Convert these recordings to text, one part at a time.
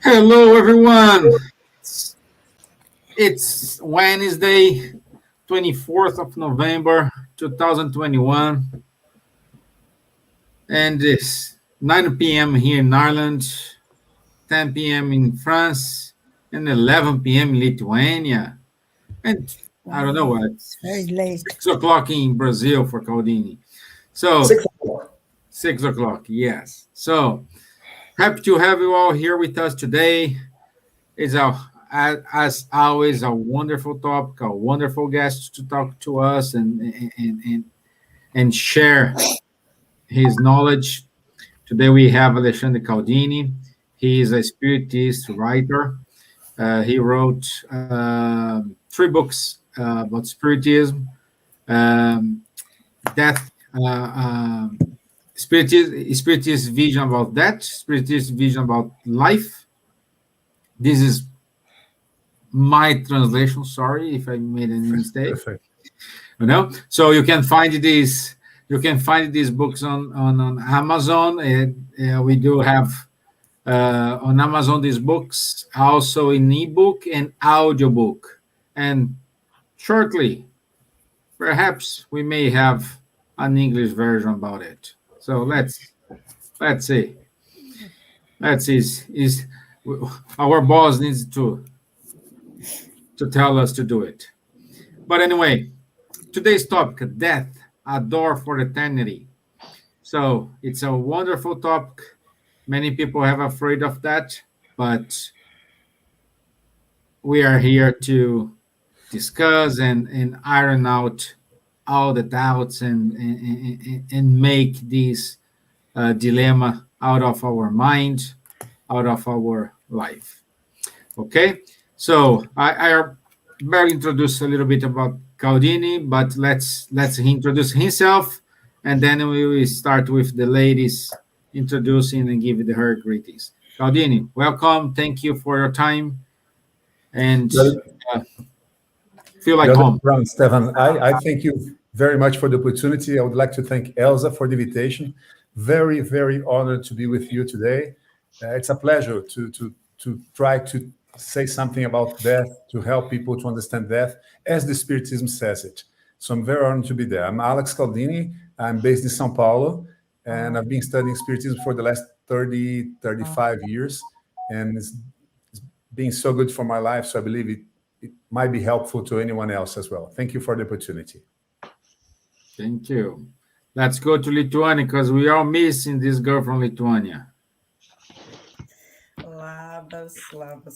Hello, everyone. It's Wednesday, 24th of November, 2021, and it's 9 p.m. here in Ireland, 10 p.m. in France, and 11 p.m. in Lithuania. And I don't know Wow, what, it's very late. 6 o'clock in Brazil for Caldini. So, 6 o'clock, yes. So, happy to have you all here with us today. It's as always a wonderful topic, a wonderful guest to talk to us and share his knowledge. Today we have Alexandre Caldini. He is a spiritist writer. He wrote 3 books about spiritism, um, death, spiritist vision about death, spiritist vision about life. This is my translation. Sorry if I made any mistake. Perfect. So you can find these books on Amazon. We do have on Amazon these books also in ebook and audiobook, and shortly perhaps we may have an English version about it. So let's see. Let's see. Is our boss needs to tell us to do it. But anyway, today's topic, death, a door for eternity. So it's a wonderful topic. Many people have afraid of that, but we are here to discuss and iron out all the doubts and make this dilemma out of our mind, out of our life. Okay, so I barely introduce a little bit about Caldini, but let's introduce himself, and then we will start with the ladies introducing and giving her greetings. Caldini, welcome. Thank you for your time, and uh, feel like You're the home. wrong, Stevan. I thank you very much for the opportunity. I would like to thank Elsa for the invitation. Very, very honored to be with you today. It's a pleasure to try to say something about death, to help people to understand death as the Spiritism says it. So I'm very honored to be there. I'm Alex Caldini. I'm based in São Paulo, and I've been studying Spiritism for the last 30, 35 years. And it's been so good for my life. So I believe it might be helpful to anyone else as well. Thank you for the opportunity. Thank you. Let's go to Lithuania because we are missing this girl from Lithuania. Labas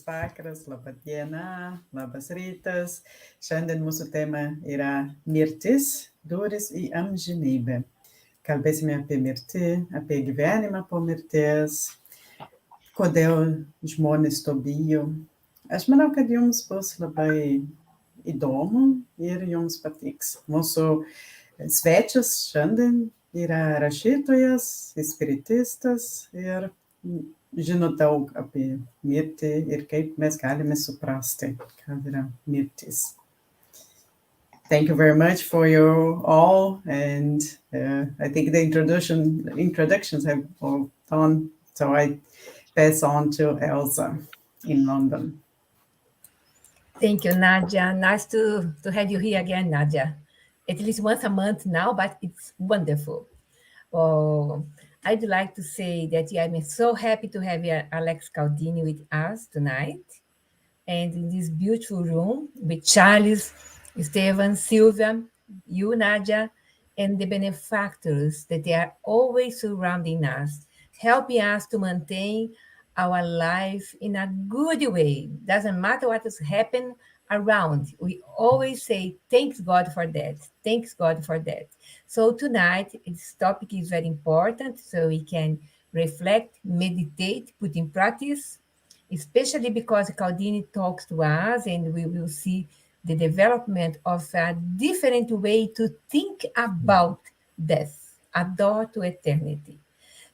vakaras, laba diena, labas rytas. Šiandien mūsų tema yra mirtis, durys į amžinybę. Kalbėsime apie mirtį, apie gyvenimą po mirties, kodėl žmonės to bijo. Aš manau, kad jums bus labai įdomu ir jums patiks. Mūsų svečias šiandien yra rašytojas, spiritistas ir žino daug apie mirtį ir kaip mes galime suprasti, kad yra mirtis. Thank you very much for your all, and I think the introductions have all done, so I pass on to Elsa in London. Thank you, Nadja. Nice to have you here again, Nadja. At least once a month now, but it's wonderful. I'd like to say that I'm so happy to have Alex Caldini with us tonight, and in this beautiful room with Charles, Stevan, Silvia, you, Nadja, and the benefactors that they are always surrounding us, helping us to maintain our life in a good way. Doesn't matter what has happened around. We always say, thanks God for that. Thanks God for that. So tonight, this topic is very important, so we can reflect, meditate, put in practice, especially because Caldini talks to us and we will see the development of a different way to think about death, a door to eternity.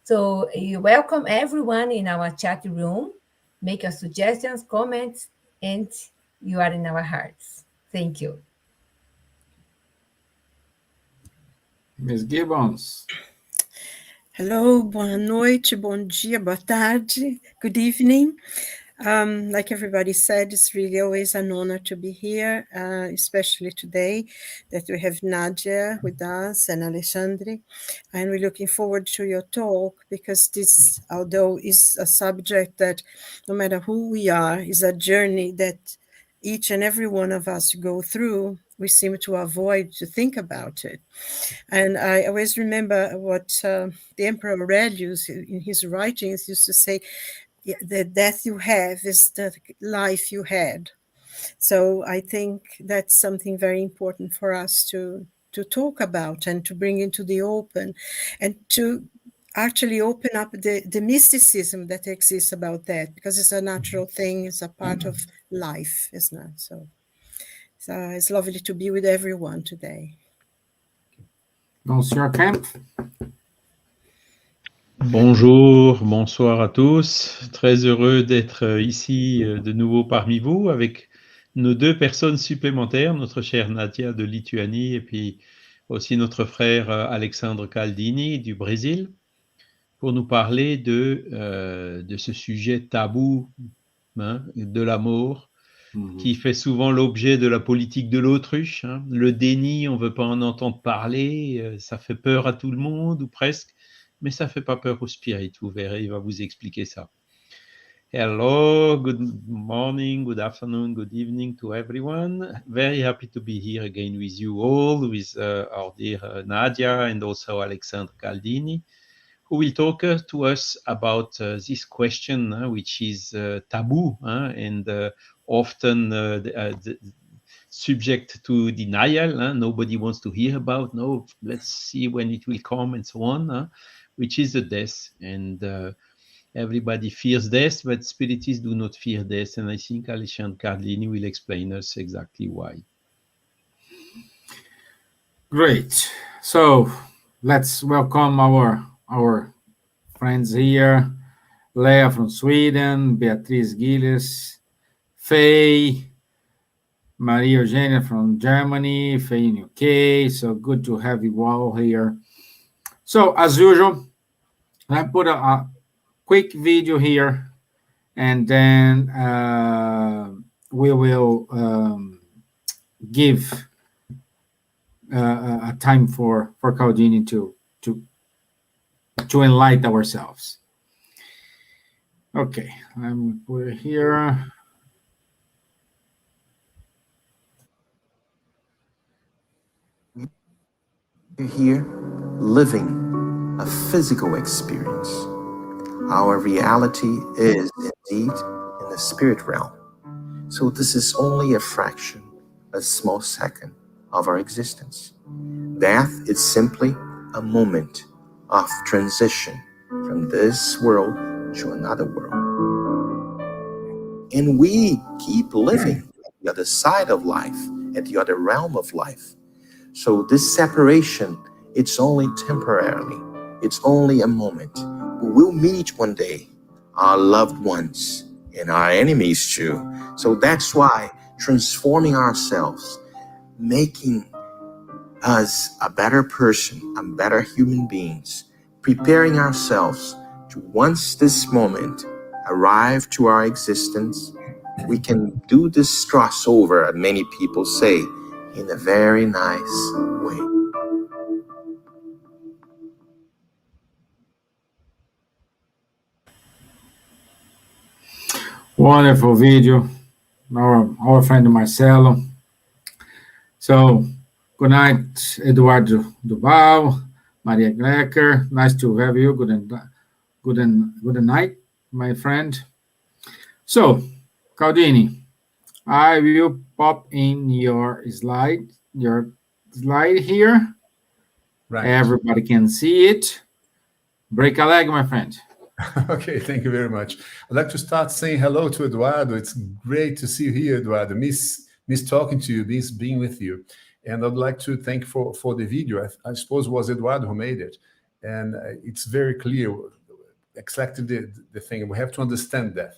So you welcome everyone in our chat room. Make your suggestions, comments, and you are in our hearts. Thank you. Ms. Gibbons. Hello, boa noite, bom dia, boa tarde, good evening. Like everybody said, it's really always an honor to be here, especially today that we have Nadja with us and Alexandre. And we're looking forward to your talk because this, although is a subject that no matter who we are, is a journey that each and every one of us go through, we seem to avoid to think about it. And I always remember what the Emperor Aurelius in his writings used to say, the death you have is the life you had. So I think that's something very important for us to talk about and to bring into the open and to actually open up the mysticism that exists about that, because it's a natural thing, it's a part of life, isn't it? So it's lovely to be with everyone today. Monsieur Kempf. Bonjour, bonsoir à tous. Très heureux d'être ici de nouveau parmi vous avec nos deux personnes supplémentaires, notre chère Nadja de Lituanie et puis aussi notre frère Alexandre Caldini du Brésil, pour nous parler de ce sujet tabou, hein, de la mort, qui fait souvent l'objet de la politique de l'autruche. Hein. Le déni, on ne veut pas en entendre parler, ça fait peur à tout le monde ou presque. Mais ça ne fait pas peur au spirit, vous verrez, il va vous expliquer ça. Hello, good morning, good afternoon, good evening to everyone. Very happy to be here again with you all, with our dear Nadja and also Alexandre Caldini, who will talk to us about this question, which is taboo and often subject to denial. Nobody wants to hear about, no, let's see when it will come and so on. Which is the death, and everybody fears death, but spiritists do not fear death, and I think Alexandre Cardini will explain us exactly why. Great. So let's welcome our friends here. Leah from Sweden, Beatriz Gilles, Faye, Maria Eugenia from Germany, Faye in UK. So good to have you all here. So as usual, I put a quick video here, and then we will give a time for Caldini to enlighten ourselves. Okay, I'm put it here. You're here living a physical experience. Our reality is indeed in the spirit realm. So this is only a fraction, a small second of our existence. Death is simply a moment of transition from this world to another world. And we keep living at the other side of life, at the other realm of life. So this separation, it's only temporarily. It's only a moment. We'll meet one day our loved ones and our enemies too. So that's why transforming ourselves, making us a better person, a better human beings, preparing ourselves to, once this moment arrive to our existence, we can do this crossover, many people say, in a very nice way. Wonderful video, our friend Marcelo. So, good night, Eduardo Duval, Maria Glecker. Nice to have you. Good night, my friend. So, Caldini, I will pop in your slide here. Right. Everybody can see it. Break a leg, my friend. Okay, thank you very much. I'd like to start saying hello to Eduardo. It's great to see you here, Eduardo. Miss talking to you, miss being with you. And I'd like to thank for the video. I suppose it was Eduardo who made it. And it's very clear exactly the thing. We have to understand that.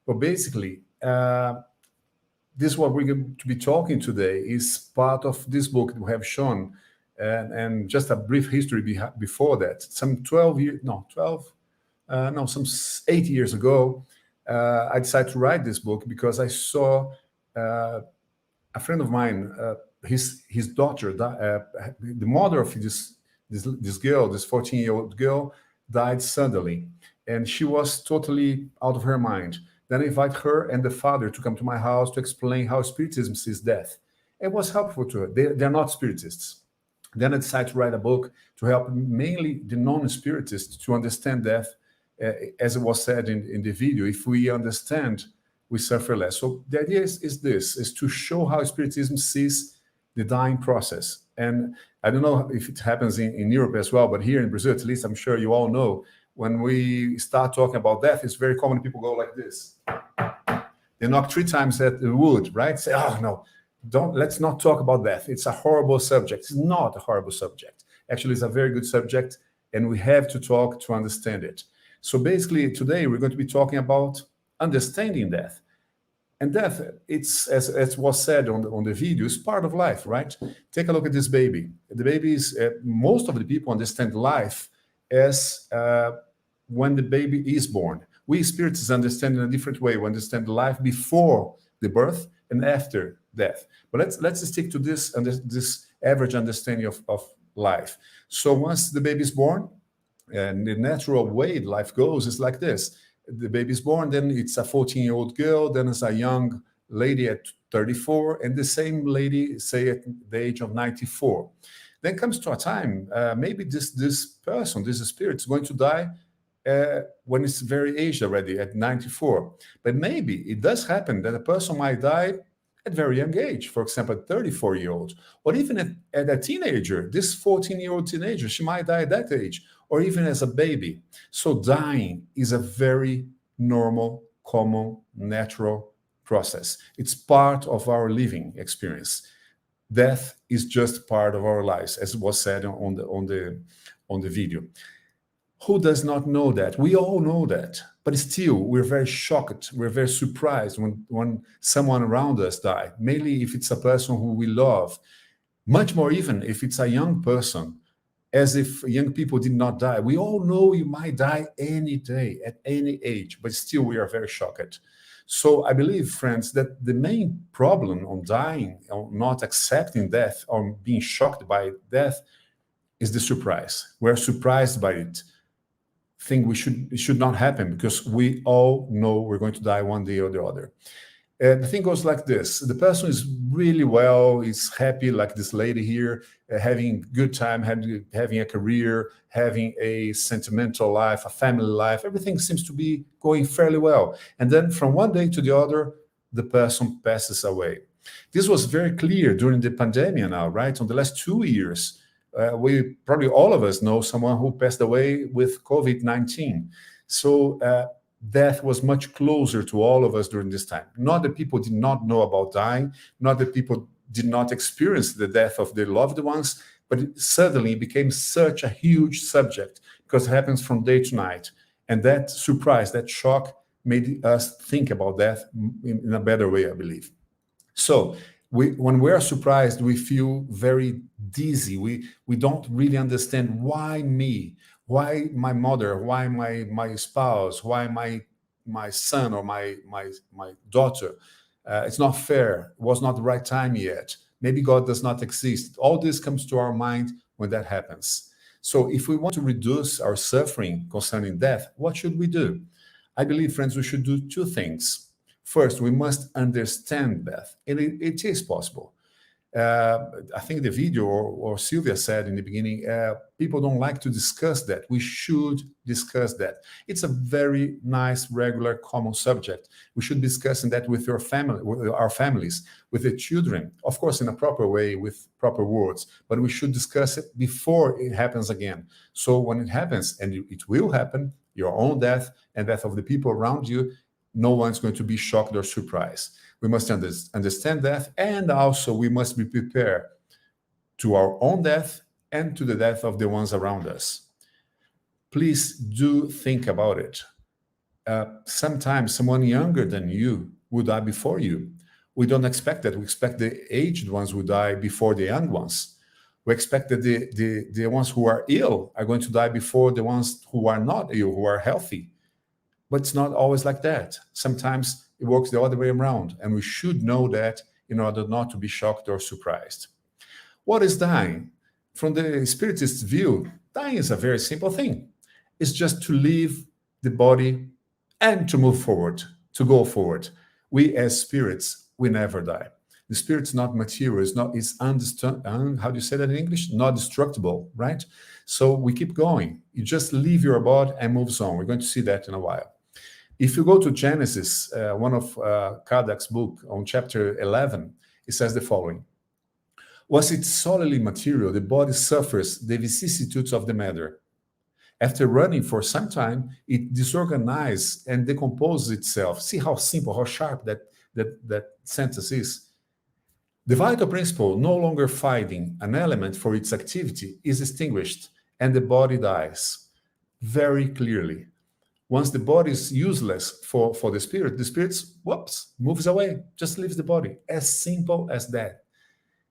But basically, this is what we're going to be talking today is part of this book that we have shown. And just a brief history before that. Some 8 years ago, I decided to write this book because I saw a friend of mine, his daughter, the mother of this girl, this 14-year-old girl, died suddenly, and she was totally out of her mind. Then I invited her and the father to come to my house to explain how Spiritism sees death. It was helpful to her. They're not Spiritists. Then I decided to write a book to help mainly the non-Spiritists to understand death. As it was said in the video, if we understand, we suffer less. So the idea is to show how Spiritism sees the dying process. And I don't know if it happens in Europe as well, but here in Brazil, at least, I'm sure you all know, when we start talking about death, it's very common people go like this. They knock 3 times at the wood, right? Say, oh, no, let's not talk about death. It's a horrible subject. It's not a horrible subject. Actually, it's a very good subject, and we have to talk to understand it. So basically, today, we're going to be talking about understanding death. And death, it's as was said on the video, is part of life, right? Take a look at this baby. The baby is, most of the people understand life as when the baby is born. We spiritists understand in a different way. We understand life before the birth and after death. But let's stick to this average understanding of life. So once the baby is born, and the natural way life goes is like this. The baby's born, then it's a 14-year-old girl, then it's a young lady at 34, and the same lady, say, at the age of 94. Then comes to a time, maybe this person, this spirit, is going to die when it's very aged already, at 94. But maybe it does happen that a person might die at very young age, for example, a 34-year-old, or even at a teenager, this 14-year-old teenager, she might die at that age, or even as a baby. So dying is a very normal, common, natural process. It's part of our living experience. Death is just part of our lives, as was said on the video. Who does not know that? We all know that, but still we're very shocked, we're very surprised when someone around us dies, mainly if it's a person who we love, much more even if it's a young person, as if young people did not die. We all know you might die any day, at any age, but still we are very shocked. So I believe, friends, that the main problem on dying, on not accepting death, or being shocked by death, is the surprise. We're surprised by it. Think it should not happen, because we all know we're going to die one day or the other. The thing goes like this. The person is really well, is happy, like this lady here, having good time, having a career, having a sentimental life, a family life. Everything seems to be going fairly well. And then from one day to the other, the person passes away. This was very clear during the pandemic now, right? On the last 2 years, we probably all of us know someone who passed away with COVID-19. So death was much closer to all of us during this time. Not that people did not know about dying, not that people did not experience the death of their loved ones, but it suddenly became such a huge subject because it happens from day to night. And that surprise, that shock made us think about death in a better way, I believe. So when we are surprised, we feel very dizzy. We don't really understand why me, why my mother, why my spouse, why my son or my daughter. It's not fair. It was not the right time yet. Maybe God does not exist. All this comes to our mind when that happens. So if we want to reduce our suffering concerning death, what should we do? I believe, friends, we should do 2 things. First, we must understand death, and it is possible. I think the video or Silvia said in the beginning, people don't like to discuss that. We should discuss that. It's a very nice, regular, common subject. We should be discussing that with your family, with our families, with the children, of course, in a proper way, with proper words, but we should discuss it before it happens again. So when it happens, and it will happen, your own death and death of the people around you, no one's going to be shocked or surprised. We must understand death, and also we must be prepared to our own death and to the death of the ones around us. Please do think about it. Sometimes someone younger than you will die before you. We don't expect that. We expect the aged ones will die before the young ones. We expect that the ones who are ill are going to die before the ones who are not ill, who are healthy. But it's not always like that. Sometimes it works the other way around, and we should know that in order not to be shocked or surprised. What is dying? From the Spiritist view, dying is a very simple thing. It's just to leave the body and to move forward, to go forward. We as spirits, we never die. The spirit's not material, it's how do you say that in English? Not destructible, right? So we keep going. You just leave your body and moves on. We're going to see that in a while. If you go to Genesis, one of Kardec's book on chapter 11, it says the following. Was it solidly material, the body suffers the vicissitudes of the matter. After running for some time, it disorganizes and decomposes itself. See how simple, how sharp that sentence is. The vital principle, no longer finding an element for its activity, is extinguished, and the body dies. Very clearly. Once the body is useless for the spirit, whoops, moves away, just leaves the body. As simple as that.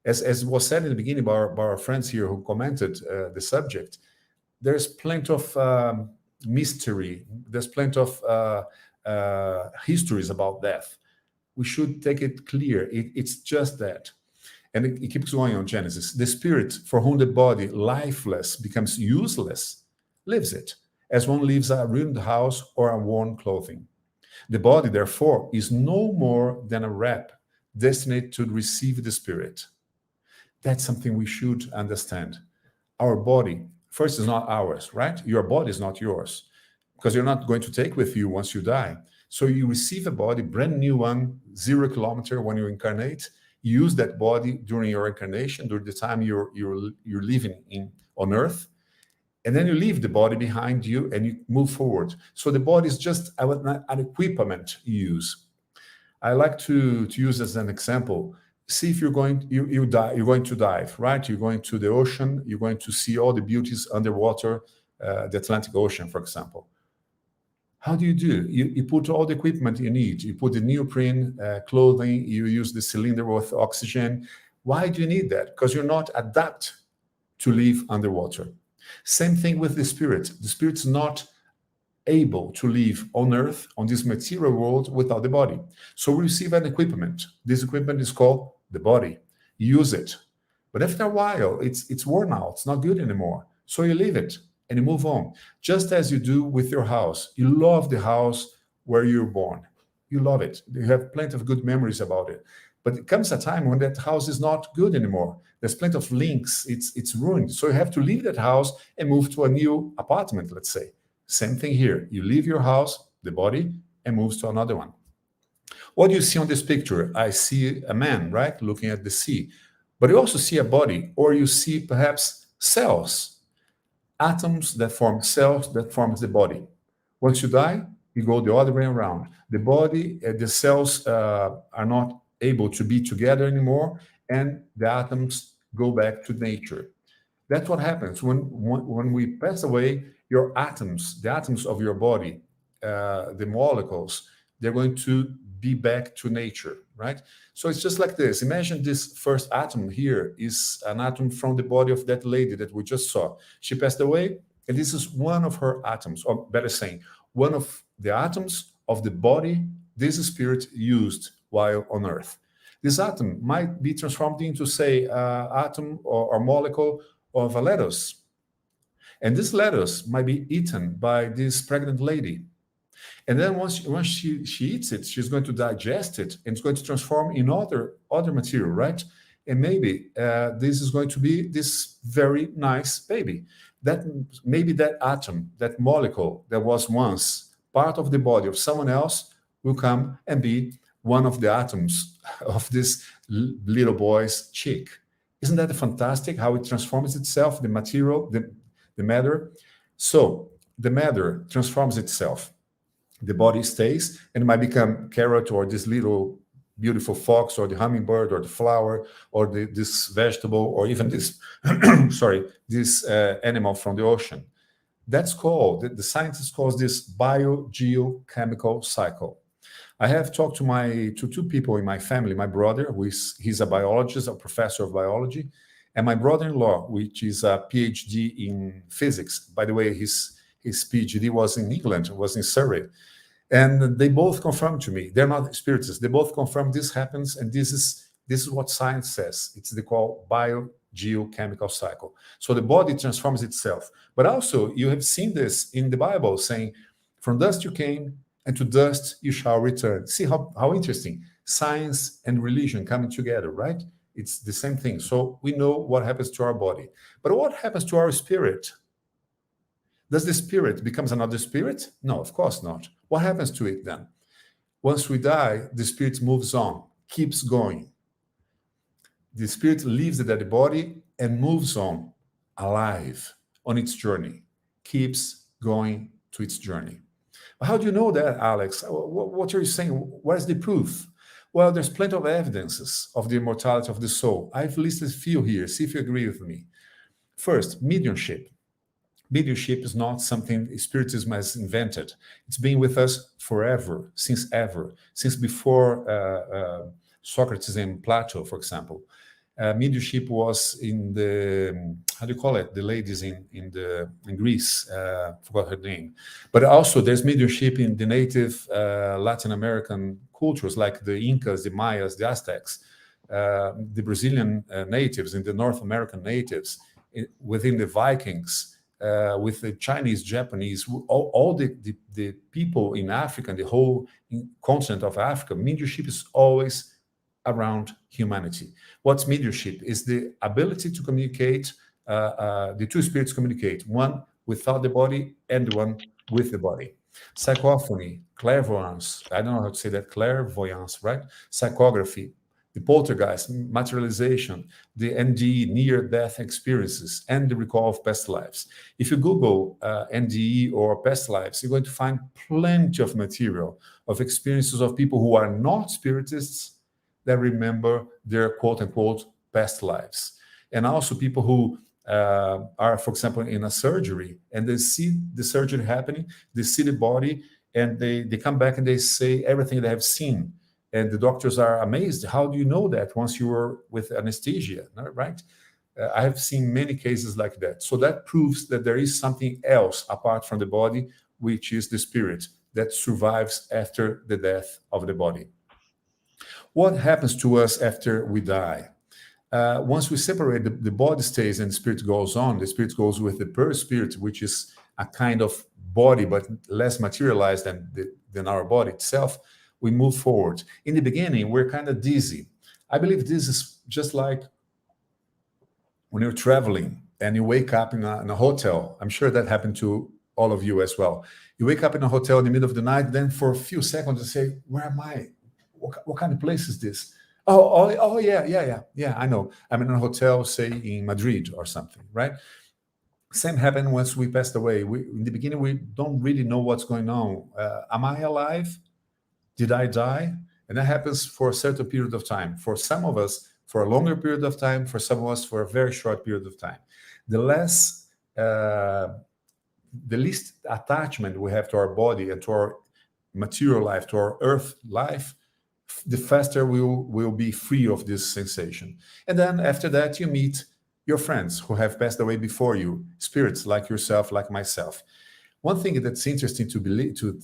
As was said in the beginning by our friends here who commented the subject, there's plenty of mystery, there's plenty of histories about death. We should take it clear. It's just that. And it keeps going on Genesis. The spirit for whom the body, lifeless, becomes useless, leaves it, as one leaves a ruined house or a worn clothing. The body, therefore, is no more than a wrap destined to receive the spirit. That's something we should understand. Our body, first, is not ours, right? Your body is not yours, because you're not going to take with you once you die. So you receive a body, brand new one, 0 kilometer when you incarnate. You use that body during your incarnation, during the time you're living on Earth, and then you leave the body behind you and you move forward. So the body is just an equipment you use. I like to use as an example. See if you're going to dive, right? You're going to the ocean. You're going to see all the beauties underwater, the Atlantic Ocean, for example. How do? You put all the equipment you need. You put the neoprene clothing. You use the cylinder with oxygen. Why do you need that? Because you're not adapted to live underwater. Same thing with the spirit. The spirit's not able to live on Earth, on this material world, without the body. So we receive an equipment. This equipment is called the body. You use it. But after a while, it's worn out. It's not good anymore. So you leave it and you move on. Just as you do with your house. You love the house where you're born. You love it. You have plenty of good memories about it. But it comes a time when that house is not good anymore. There's plenty of links. It's ruined. So you have to leave that house and move to a new apartment, let's say. Same thing here. You leave your house, the body, and moves to another one. What do you see on this picture? I see a man, right, looking at the sea. But you also see a body, or you see perhaps cells, atoms that form cells that forms the body. Once you die, you go the other way around. The body, the cells are not able to be together anymore, and the atoms go back to nature. That's what happens when we pass away. Your atoms, the atoms of your body, the molecules, they're going to be back to nature, right? So it's just like this. Imagine this first atom here is an atom from the body of that lady that we just saw. She passed away, and this is one of her atoms, or better saying, one of the atoms of the body this spirit used while on Earth. This atom might be transformed into, say, atom or molecule of a lettuce. And this lettuce might be eaten by this pregnant lady. And then once she eats it, she's going to digest it, and it's going to transform in other material, right? And maybe this is going to be this very nice baby. That maybe that atom, that molecule that was once part of the body of someone else will come and be one of the atoms of this little boy's cheek. Isn't that fantastic how it transforms itself, the material, the matter? So the matter transforms itself. The body stays, and it might become carrot or this little beautiful fox or the hummingbird or the flower or this vegetable or even this, this animal from the ocean. That's called, the scientists call this biogeochemical cycle. I have talked to two people in my family, my brother, he's a biologist, a professor of biology, and my brother-in-law, which is a PhD in physics. By the way, his PhD was in England, was in Surrey. And they both confirm to me, they're not spiritists, they both confirm this happens, and this is what science says. It's the called biogeochemical cycle. So the body transforms itself. But also, you have seen this in the Bible saying, from dust you came, and to dust you shall return. See how interesting. Science and religion coming together, right? It's the same thing. So we know what happens to our body. But what happens to our spirit? Does the spirit becomes another spirit? No, of course not. What happens to it then? Once we die, the spirit moves on, keeps going. The spirit leaves the dead body and moves on, alive, on its journey, keeps going to its journey. How do you know that, Alex? What are you saying? What is the proof? Well, there's plenty of evidences of the immortality of the soul. I've listed a few here. See if you agree with me. First, mediumship. Mediumship is not something Spiritism has invented. It's been with us forever, since before Socrates and Plato, for example. Mediumship was in the, how do you call it? The ladies in Greece, forgot her name. But also there's mediumship in the native Latin American cultures like the Incas, the Mayas, the Aztecs, the Brazilian natives, and the North American natives, within the Vikings, with the Chinese, Japanese, all the people in Africa, and the whole continent of Africa. Mediumship is always around humanity. What's mediumship? Is the ability to communicate, the two spirits communicate, one without the body and one with the body. Psychophony, clairvoyance, I don't know how to say that, clairvoyance, right? Psychography, the poltergeist, materialization, the NDE, near-death experiences, and the recall of past lives. If you Google NDE or past lives, you're going to find plenty of material of experiences of people who are not spiritists that remember their quote-unquote past lives. And also people who are, for example, in a surgery, and they see the surgery happening, they see the body, and they come back and they say everything they have seen. And the doctors are amazed. How do you know that once you were with anesthesia, right? I have seen many cases like that. So that proves that there is something else apart from the body, which is the spirit that survives after the death of the body. What happens to us after we die? Once we separate, the body stays and the spirit goes on. The spirit goes with the perispirit, which is a kind of body, but less materialized than our body itself. We move forward. In the beginning, we're kind of dizzy. I believe this is just like when you're traveling and you wake up in a hotel. I'm sure that happened to all of you as well. You wake up in a hotel in the middle of the night, then for a few seconds you say, where am I? What kind of place is this? Oh, yeah, I know. I'm in a hotel, say in Madrid or something, right? Same happened once we passed away. In the beginning, we don't really know what's going on. Am I alive? Did I die? And that happens for a certain period of time. For some of us, for a longer period of time. For some of us, for a very short period of time. The least attachment we have to our body and to our material life, to our earth life, the faster we'll be free of this sensation. And then after that, you meet your friends who have passed away before you, spirits like yourself, like myself. One thing that's interesting to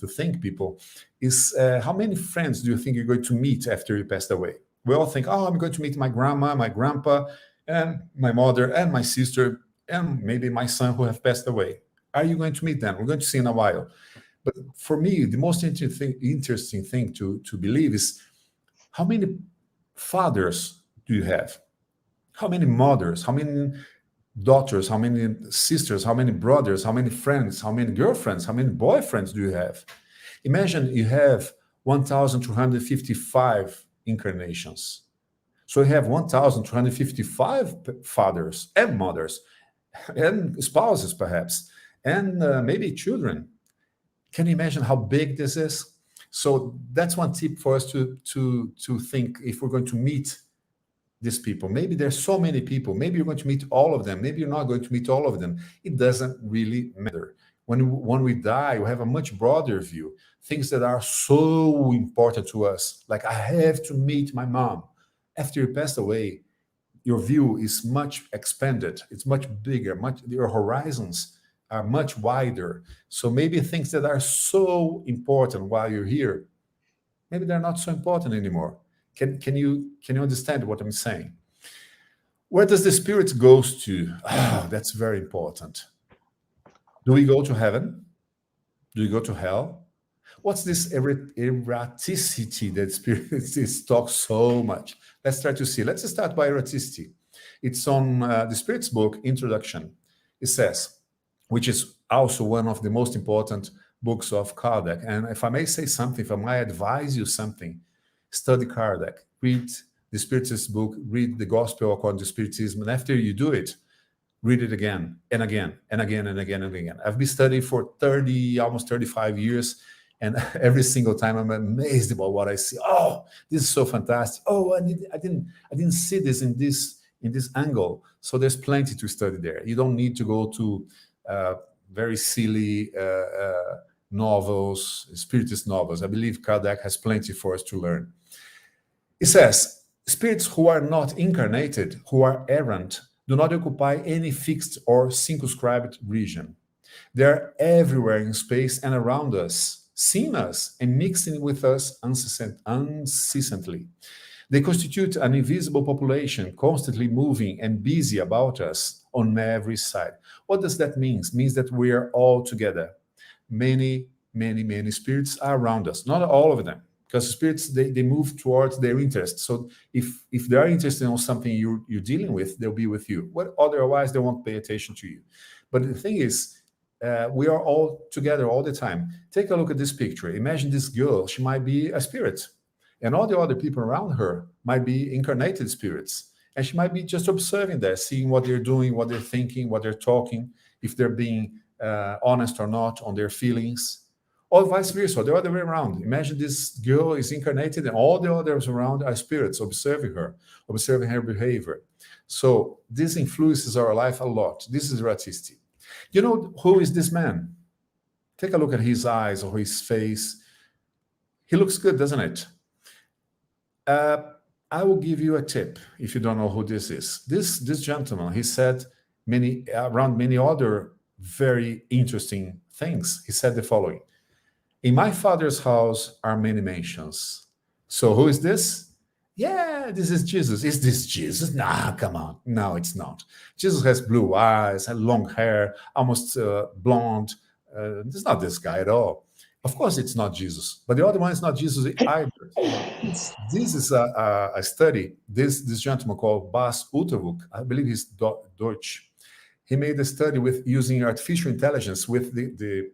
think, people, is how many friends do you think you're going to meet after you passed away? We all think, I'm going to meet my grandma, my grandpa, and my mother, and my sister, and maybe my son who have passed away. Are you going to meet them? We're going to see in a while. But for me, the most interesting thing to believe is how many fathers do you have? How many mothers? How many daughters? How many sisters? How many brothers? How many friends? How many girlfriends? How many boyfriends do you have? Imagine you have 1,255 incarnations. So you have 1,255 fathers and mothers and spouses, perhaps, and maybe children. Can you imagine how big this is? So that's one tip for us to think if we're going to meet these people. Maybe there's so many people. Maybe you're going to meet all of them. Maybe you're not going to meet all of them. It doesn't really matter. When we die, we have a much broader view. Things that are so important to us, like I have to meet my mom. After you passed away, your view is much expanded. It's much bigger. Your horizons are much wider. So maybe things that are so important while you're here, maybe they're not so important anymore. Can you understand what I'm saying? Where does the spirit goes to? Ah, that's very important. Do we go to heaven? Do we go to hell? What's this erraticity that spirits talk so much? Let's try to see. Let's start by erraticity. It's on the Spirit's book, Introduction. It says, which is also one of the most important books of Kardec. And if I may say something, if I might advise you something, study Kardec, read the Spiritist book, read the Gospel according to Spiritism, and after you do it, read it again and again and again and again and again. I've been studying for almost 35 years, and every single time I'm amazed about what I see. Oh, this is so fantastic. Oh, I didn't see this in this angle. So there's plenty to study there. You don't need to go to very silly novels, Spiritist novels. I believe Kardec has plenty for us to learn. It says, spirits who are not incarnated, who are errant, do not occupy any fixed or circumscribed region. They are everywhere in space and around us, seeing us and mixing with us unceasingly. They constitute an invisible population, constantly moving and busy about us on every side. What does that mean? It means that we are all together. Many, many, many spirits are around us. Not all of them, because spirits, they move towards their interest. So if they are interested in something you're dealing with, they'll be with you. Otherwise, they won't pay attention to you. But the thing is, we are all together all the time. Take a look at this picture. Imagine this girl. She might be a spirit. And all the other people around her might be incarnated spirits. And she might be just observing that, seeing what they're doing, what they're thinking, what they're talking, if they're being honest or not on their feelings. Or vice versa, the other way around. Imagine this girl is incarnated and all the others around are spirits, observing her behavior. So this influences our life a lot. This is erraticity. You know, who is this man? Take a look at his eyes or his face. He looks good, doesn't it? I will give you a tip if you don't know who this is. This gentleman, he said many other very interesting things. He said the following: in my Father's house are many mansions. So who is this? Yeah, this is Jesus. Is this Jesus? Nah, come on. No, it's not. Jesus has blue eyes, has long hair, almost blonde. It's not this guy at all. Of course, it's not Jesus. But the other one is not Jesus either. This is a study. This gentleman called Bas Uterhoek, I believe he's Deutsch. He made a study with using artificial intelligence with the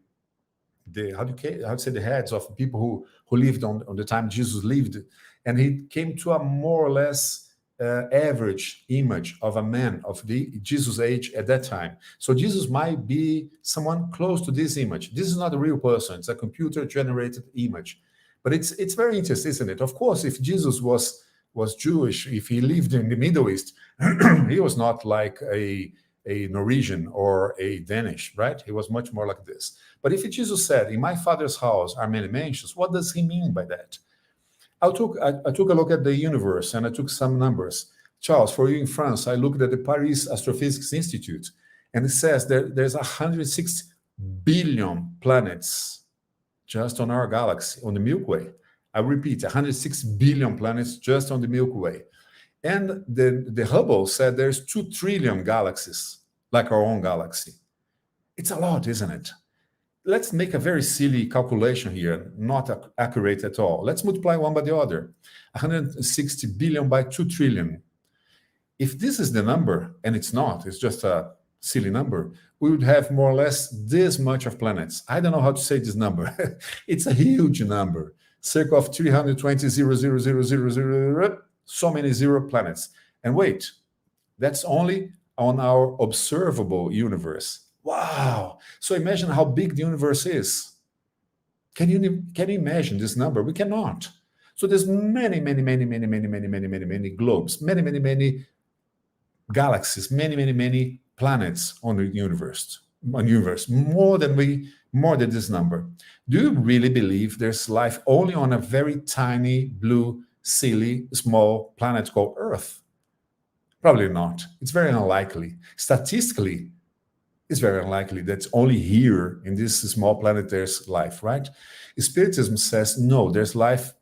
how to say the heads of people who lived on the time Jesus lived, and he came to a more or less average image of a man of the Jesus age at that time. So Jesus might be someone close to this image. This is not a real person; it's a computer-generated image. But it's very interesting, isn't it? Of course, if Jesus was Jewish, if he lived in the Middle East, he was not like a Norwegian or a Danish, right? He was much more like this. But if Jesus said, in my Father's house are many mansions, what does he mean by that? I took a look at the universe and I took some numbers. Charles, for you in France, I looked at the Paris Astrophysics Institute, and it says there's 106 billion planets just on our galaxy, on the Milky Way. I repeat, 106 billion planets just on the Milky Way. And the Hubble said there's 2 trillion galaxies, like our own galaxy. It's a lot, isn't it? Let's make a very silly calculation here, not accurate at all. Let's multiply one by the other. 160 billion by 2 trillion. If this is the number, and it's not, it's just a silly number, we would have more or less this much of planets. I don't know how to say this number. It's a huge number. Circa of 320, 0, 0, 0, 0, 0, so many zero planets. And wait, that's only on our observable universe. Wow. So imagine how big the universe is. Can you imagine this number? We cannot. So there's many globes, many galaxies, many planets on the universe. More than this number. Do you really believe there's life only on a very tiny, blue, silly, small planet called Earth? Probably not. It's very unlikely. Statistically, It's very unlikely. That's only here in this small planet there's life, right? Spiritism says, no, there's life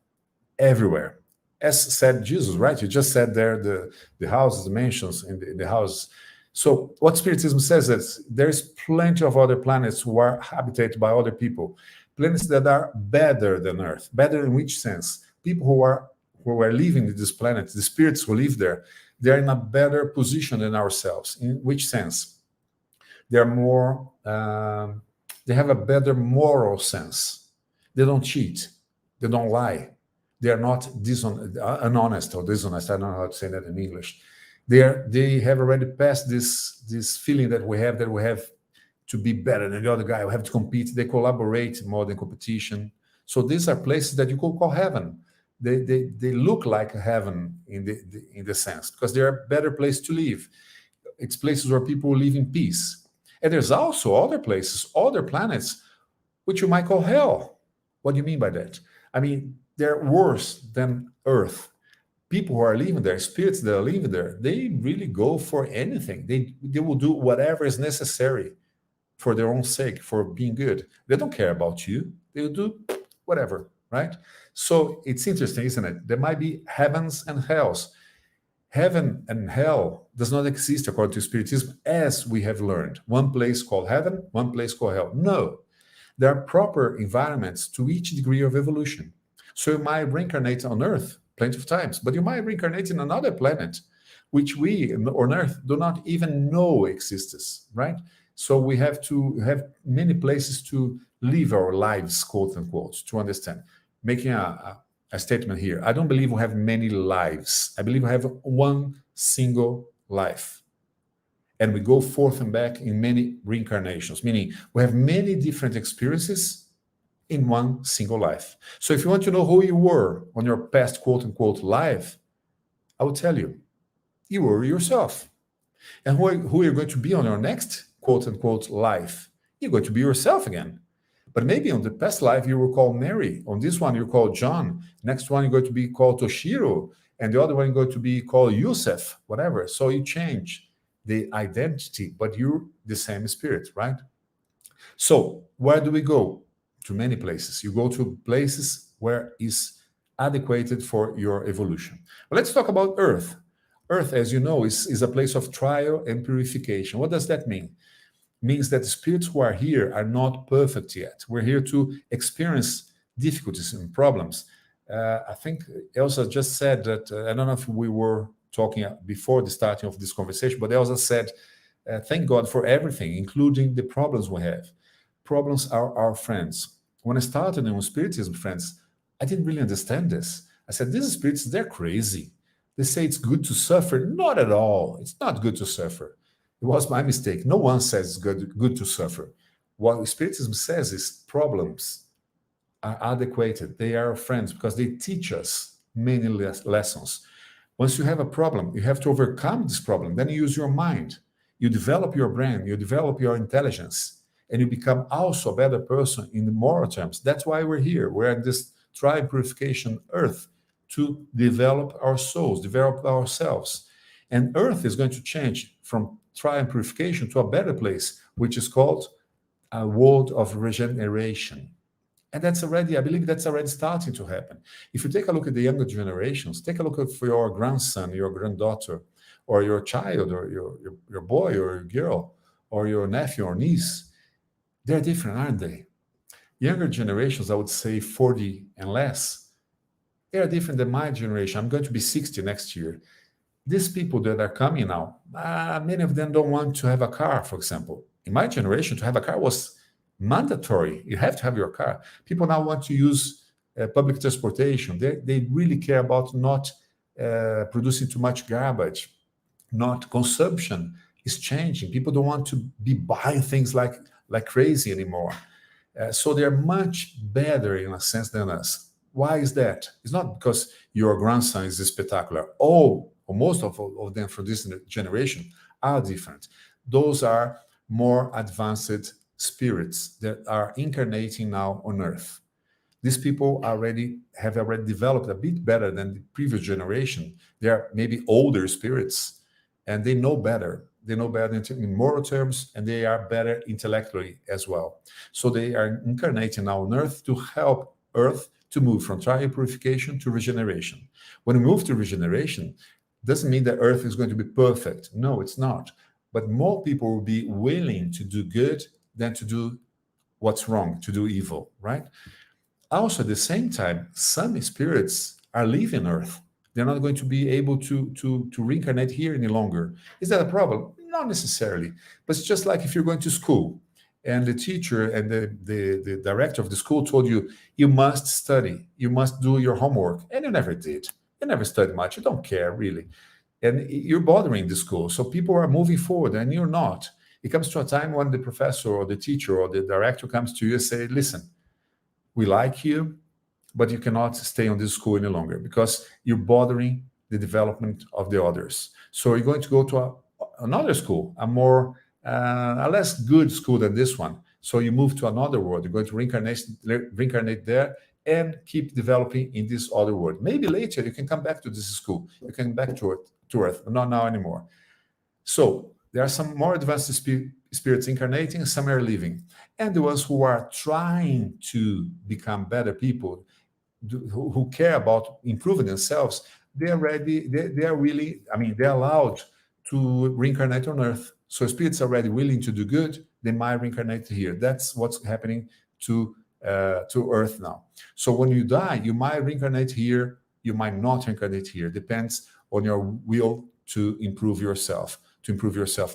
everywhere. As said Jesus, right? You just said there the houses, the mansions in the house. So what Spiritism says is there's plenty of other planets who are habitated by other people, planets that are better than Earth. Better in which sense? People who are living in this planet, the spirits who live there, they're in a better position than ourselves. In which sense? They're more. They have a better moral sense. They don't cheat. They don't lie. They are not unhonest or dishonest. I don't know how to say that in English. They have already passed this feeling that we have to be better than the other guy. We have to compete. They collaborate more than competition. So these are places that you could call heaven. They look like heaven in the sense because they are a better place to live. It's places where people live in peace. And there's also other places, other planets, which you might call hell. What do you mean by that? I mean, they're worse than Earth. People who are living there, spirits that are living there, they really go for anything. They will do whatever is necessary for their own sake, for being good. They don't care about you. They'll do whatever, right? So it's interesting, isn't it? There might be heavens and hells. Heaven and hell does not exist according to Spiritism, as we have learned. One place called heaven, one place called hell. No, there are proper environments to each degree of evolution. So you might reincarnate on Earth plenty of times, but you might reincarnate in another planet, which we on Earth do not even know exists, right? So we have to have many places to live our lives, quote unquote, to understand. Making a statement here. I don't believe we have many lives. I believe we have one single life. And we go forth and back in many reincarnations, meaning we have many different experiences in one single life. So if you want to know who you were on your past quote unquote life, I will tell you, you were yourself. And who you're going to be on your next quote unquote life, you're going to be yourself again. But maybe on the past life you were called Mary. On this one you're called John. Next one you're going to be called Toshiro. And the other one you're going to be called Yusuf, whatever. So you change the identity, but you're the same spirit, right? So where do we go? To many places. You go to places where is adequate for your evolution. But let's talk about Earth. Earth, as you know, is a place of trial and purification. What does that mean? It means that the spirits who are here are not perfect yet. We're here to experience difficulties and problems. I think Elsa just said that, I don't know if we were talking before the starting of this conversation, but Elsa said, thank God for everything, including the problems we have. Problems are our friends. When I started in Spiritism, friends, I didn't really understand this. I said, these spirits, they're crazy. They say it's good to suffer. Not at all. It's not good to suffer. It was my mistake. No one says it's good to suffer. What Spiritism says is problems are adequate. They are our friends because they teach us many lessons. Once you have a problem, you have to overcome this problem. Then you use your mind. You develop your brain. You develop your intelligence. And you become also a better person in the moral terms. That's why we're here. We're at this trial purification Earth to develop our souls, develop ourselves. And Earth is going to change from trial and purification to a better place, which is called a world of regeneration. And that's already, I believe that's already starting to happen. If you take a look at the younger generations, take a look at for your grandson, your granddaughter, or your child, or your boy or your girl, or your nephew or niece. They're different, aren't they? Younger generations, I would say 40 and less, they are different than my generation. I'm going to be 60 next year. These people that are coming now, many of them don't want to have a car, for example. In my generation, to have a car was mandatory. You have to have your car. People now want to use public transportation. They really care about not producing too much garbage. Not consumption is changing. People don't want to be buying things like crazy anymore. So they're much better in a sense than us. Why is that? It's not because your grandson is spectacular. All or most of them from this generation are different. Those are more advanced spirits that are incarnating now on Earth. These people have already developed a bit better than the previous generation. They are maybe older spirits, and they know better. they know better in moral terms, and they are better intellectually as well. So they are incarnating now on Earth to help Earth to move from trial purification to regeneration. When we move to regeneration, doesn't mean that Earth is going to be perfect. No, it's not. But more people will be willing to do good than to do what's wrong, to do evil, right? Also, at the same time, some spirits are leaving Earth. They're not going to be able to reincarnate here any longer. Is that a problem? Not necessarily. But it's just like if you're going to school and the teacher and the director of the school told you, you must study, you must do your homework, and you never did. You never studied much. You don't care, really. And you're bothering the school. So people are moving forward and you're not. It comes to a time when the professor or the teacher or the director comes to you and say, listen, we like you, but you cannot stay on this school any longer because you're bothering the development of the others. So you're going to go to another school, a less good school than this one. So you move to another world. You're going to reincarnate there and keep developing in this other world. Maybe later you can come back to this school. You can come back to Earth, but not now anymore. So there are some more advanced spirits incarnating, some are leaving. And the ones who are trying to become better people, who care about improving themselves, they're allowed to reincarnate on Earth. So spirits are already willing to do good, they might reincarnate here. That's what's happening to Earth now. So when you die, you might reincarnate here, you might not reincarnate here. Depends on your will to improve yourself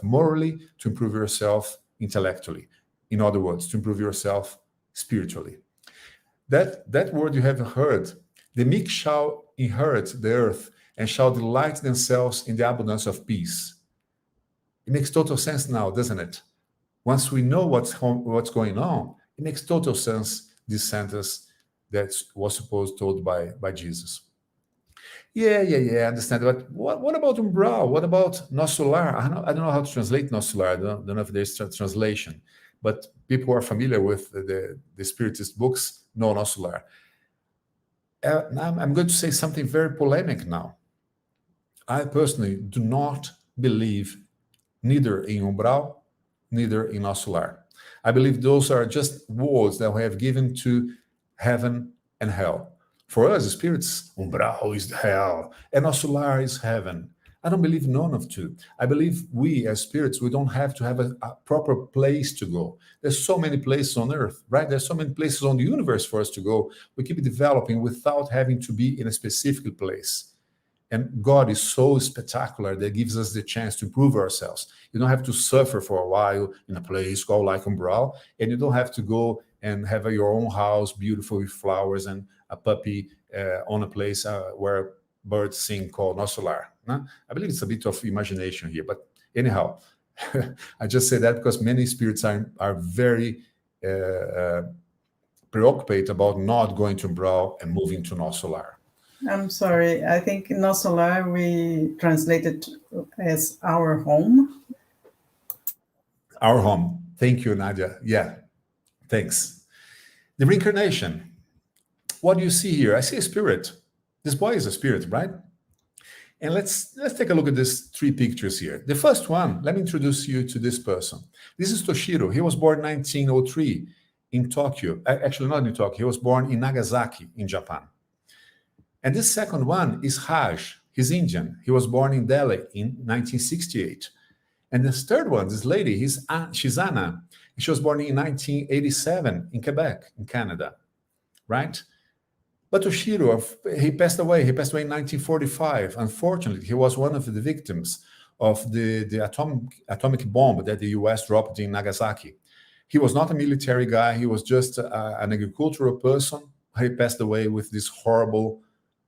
morally, to improve yourself intellectually. In other words, to improve yourself spiritually. That word you have heard, the meek shall inherit the earth and shall delight themselves in the abundance of peace. It makes total sense now, doesn't it? Once we know what's going on, it makes total sense, this sentence that was supposed told by Jesus. Yeah, I understand. But what about umbral? What about nosular? I don't know how to translate nosular. I don't know if there's a translation. But people who are familiar with the Spiritist books know nosular. I'm going to say something very polemic now. I personally do not believe neither in umbral, neither in nosular. I believe those are just words that we have given to heaven and hell. For us, spirits, umbral is hell, and nosular is heaven. I don't believe none of two. I believe we, as spirits, we don't have to have a proper place to go. There's so many places on Earth, right? There's so many places on the universe for us to go. We keep developing without having to be in a specific place. And God is so spectacular that gives us the chance to improve ourselves. You don't have to suffer for a while in a place called like umbral, and you don't have to go and have your own house, beautiful with flowers and a puppy on a place where birds sing called nosular. No? I believe it's a bit of imagination here, but anyhow, I just say that because many spirits are very preoccupied about not going to umbral and moving to nosular. I'm sorry. I think nosular we translated as our home. Our home. Thank you, Nadja. Yeah, thanks. The reincarnation. What do you see here? I see a spirit. This boy is a spirit, right? And let's take a look at these three pictures here. The first one, let me introduce you to this person. This is Toshiro. He was born 1903 in Tokyo. Actually, not in Tokyo. He was born in Nagasaki, in Japan. And this second one is Raj. He's Indian. He was born in Delhi in 1968. And this third one, this lady, she's Anna. She was born in 1987 in Quebec, in Canada, right? But Toshiro, he passed away. He passed away in 1945. Unfortunately, he was one of the victims of the atomic bomb that the US dropped in Nagasaki. He was not a military guy. He was just an agricultural person. He passed away with this horrible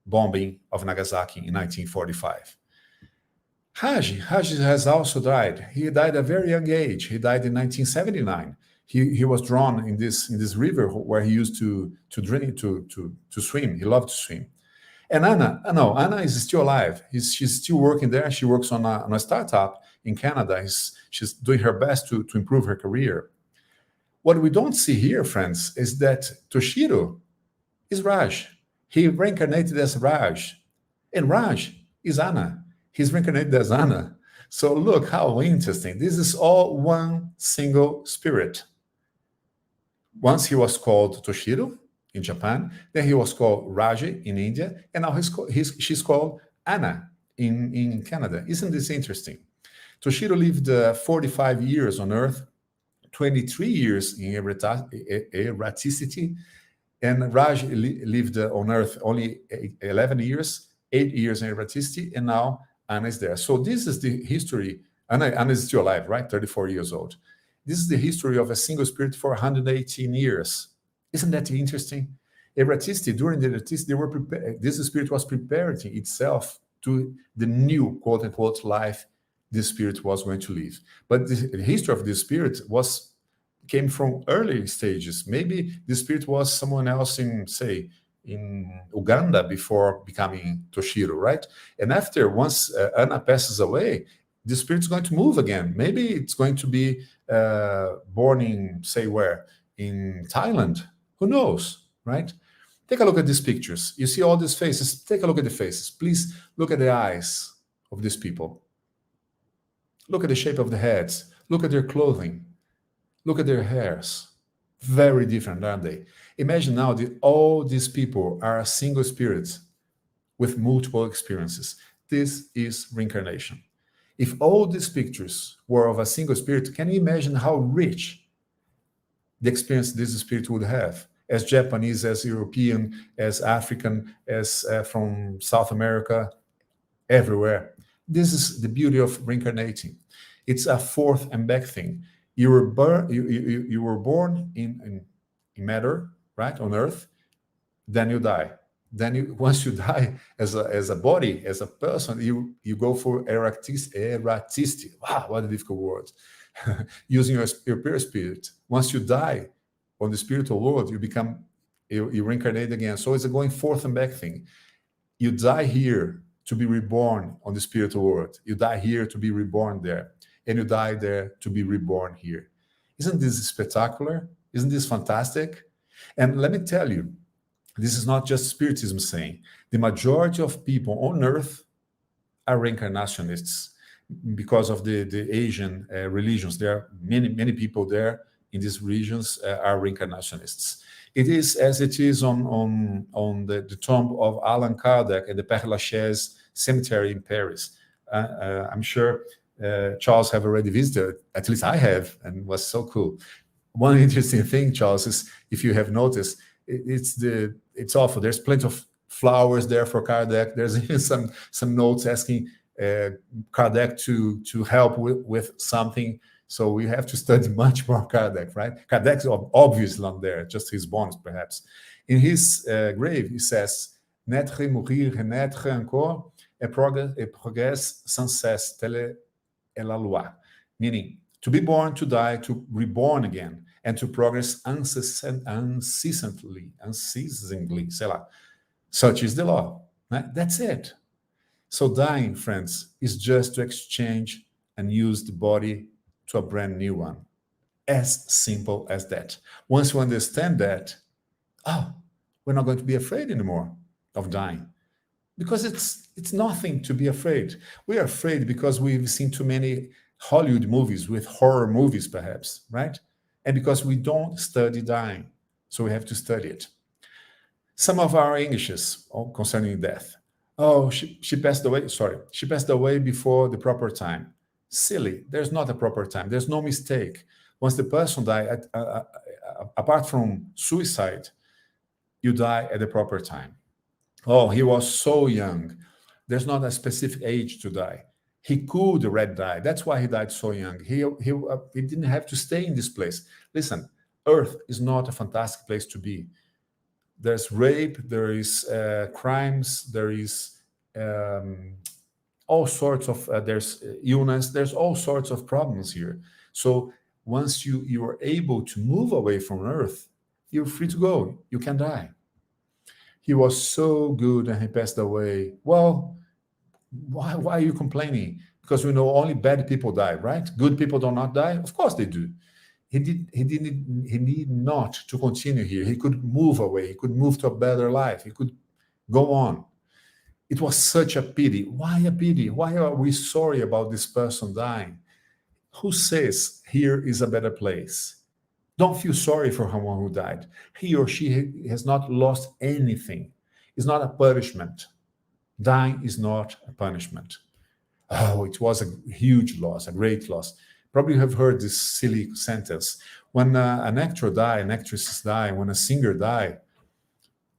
bombing of Nagasaki in 1945. Haji has also died. He died at a very young age. He died in 1979. He was drawn in this river where he used to swim. He loved to swim. And Anna is still alive. She's still working there. She works on a startup in Canada. She's doing her best to improve her career. What we don't see here, friends, is that Toshiro is Raj. He reincarnated as Raj. And Raj is Anna. He's reincarnated as Anna. So look how interesting. This is all one single spirit. Once he was called Toshiro in Japan, then he was called Raji in India, and now she's called Anna in Canada. Isn't this interesting? Toshiro lived 45 years on Earth, 23 years in erraticity, and Raj lived on Earth only 11 years, 8 years in erraticity, and now Anna is there. So this is the history. Anna is still alive, right? 34 years old. This is the history of a single spirit for 118 years. Isn't that interesting? Erraticity, during the erraticity, they were prepared. This spirit was preparing itself to the new quote-unquote life this spirit was going to live. But the history of this spirit came from early stages. Maybe the spirit was someone else in Uganda before becoming Toshiro, right? And after, once Anna passes away, the spirit's going to move again. Maybe it's going to be born in, say, where? In Thailand. Who knows, right? Take a look at these pictures. You see all these faces. Take a look at the faces. Please look at the eyes of these people. Look at the shape of the heads. Look at their clothing. Look at their hairs. Very different, aren't they? Imagine now that all these people are a single spirit with multiple experiences. This is reincarnation. If all these pictures were of a single spirit, can you imagine how rich the experience this spirit would have? As Japanese, as European, as African, as from South America, everywhere. This is the beauty of reincarnating. It's a forth and back thing. You were born in matter, right, on Earth. Then you die. Then once you die as a body, as a person, you go for erraticity. Wow, what a difficult word. Using your pure spirit. Once you die on the spiritual world, you reincarnate again. So it's a going forth and back thing. You die here to be reborn on the spiritual world. You die here to be reborn there. And you die there to be reborn here. Isn't this spectacular? Isn't this fantastic? And let me tell you, this is not just Spiritism saying. The majority of people on Earth are reincarnationists because of the Asian religions. There are many people there in these regions are reincarnationists. It is as it is on the tomb of Allan Kardec at the Père Lachaise cemetery in Paris. I'm sure Charles have already visited, at least I have, and it was so cool. One interesting thing, Charles, is if you have noticed, it's awful. There's plenty of flowers there for Kardec. There's even some notes asking Kardec to help with something. So we have to study much more Kardec, right? Kardec's obviously not there, just his bones, perhaps. In his grave, he says, "Naître, mourir, renaître encore, et progresse sans cesse, telle est la loi." Meaning, to be born, to die, to reborn again, and to progress unceasingly, sei lá. Such is the law. Right? That's it. So dying, friends, is just to exchange and use the body to a brand new one. As simple as that. Once you understand that, we're not going to be afraid anymore of dying. Because it's nothing to be afraid. We are afraid because we've seen too many Hollywood movies with horror movies, perhaps, right? And because we don't study dying. So we have to study it. Some of our Englishes concerning death. Oh, she passed away. Sorry, she passed away before the proper time. Silly. There's not a proper time. There's no mistake. Once the person dies, apart from suicide, you die at the proper time. Oh, he was so young. There's not a specific age to die. He could already die. That's why he died so young. He didn't have to stay in this place. Listen, Earth is not a fantastic place to be. There's rape, there is crimes, there is all sorts of, there's illness, there's all sorts of problems here. So once you are able to move away from Earth, you're free to go. You can die. He was so good and he passed away. Well, why are you complaining? Because we know only bad people die, right? Good people do not die? Of course they do. He need not to continue here. He could move away. He could move to a better life. He could go on. It was such a pity. Why a pity? Why are we sorry about this person dying? Who says here is a better place? Don't feel sorry for someone who died. He or she has not lost anything. It's not a punishment. Dying is not a punishment. Oh, it was a huge loss, a great loss. Probably you have heard this silly sentence. When an actor die, an actress die, when a singer die,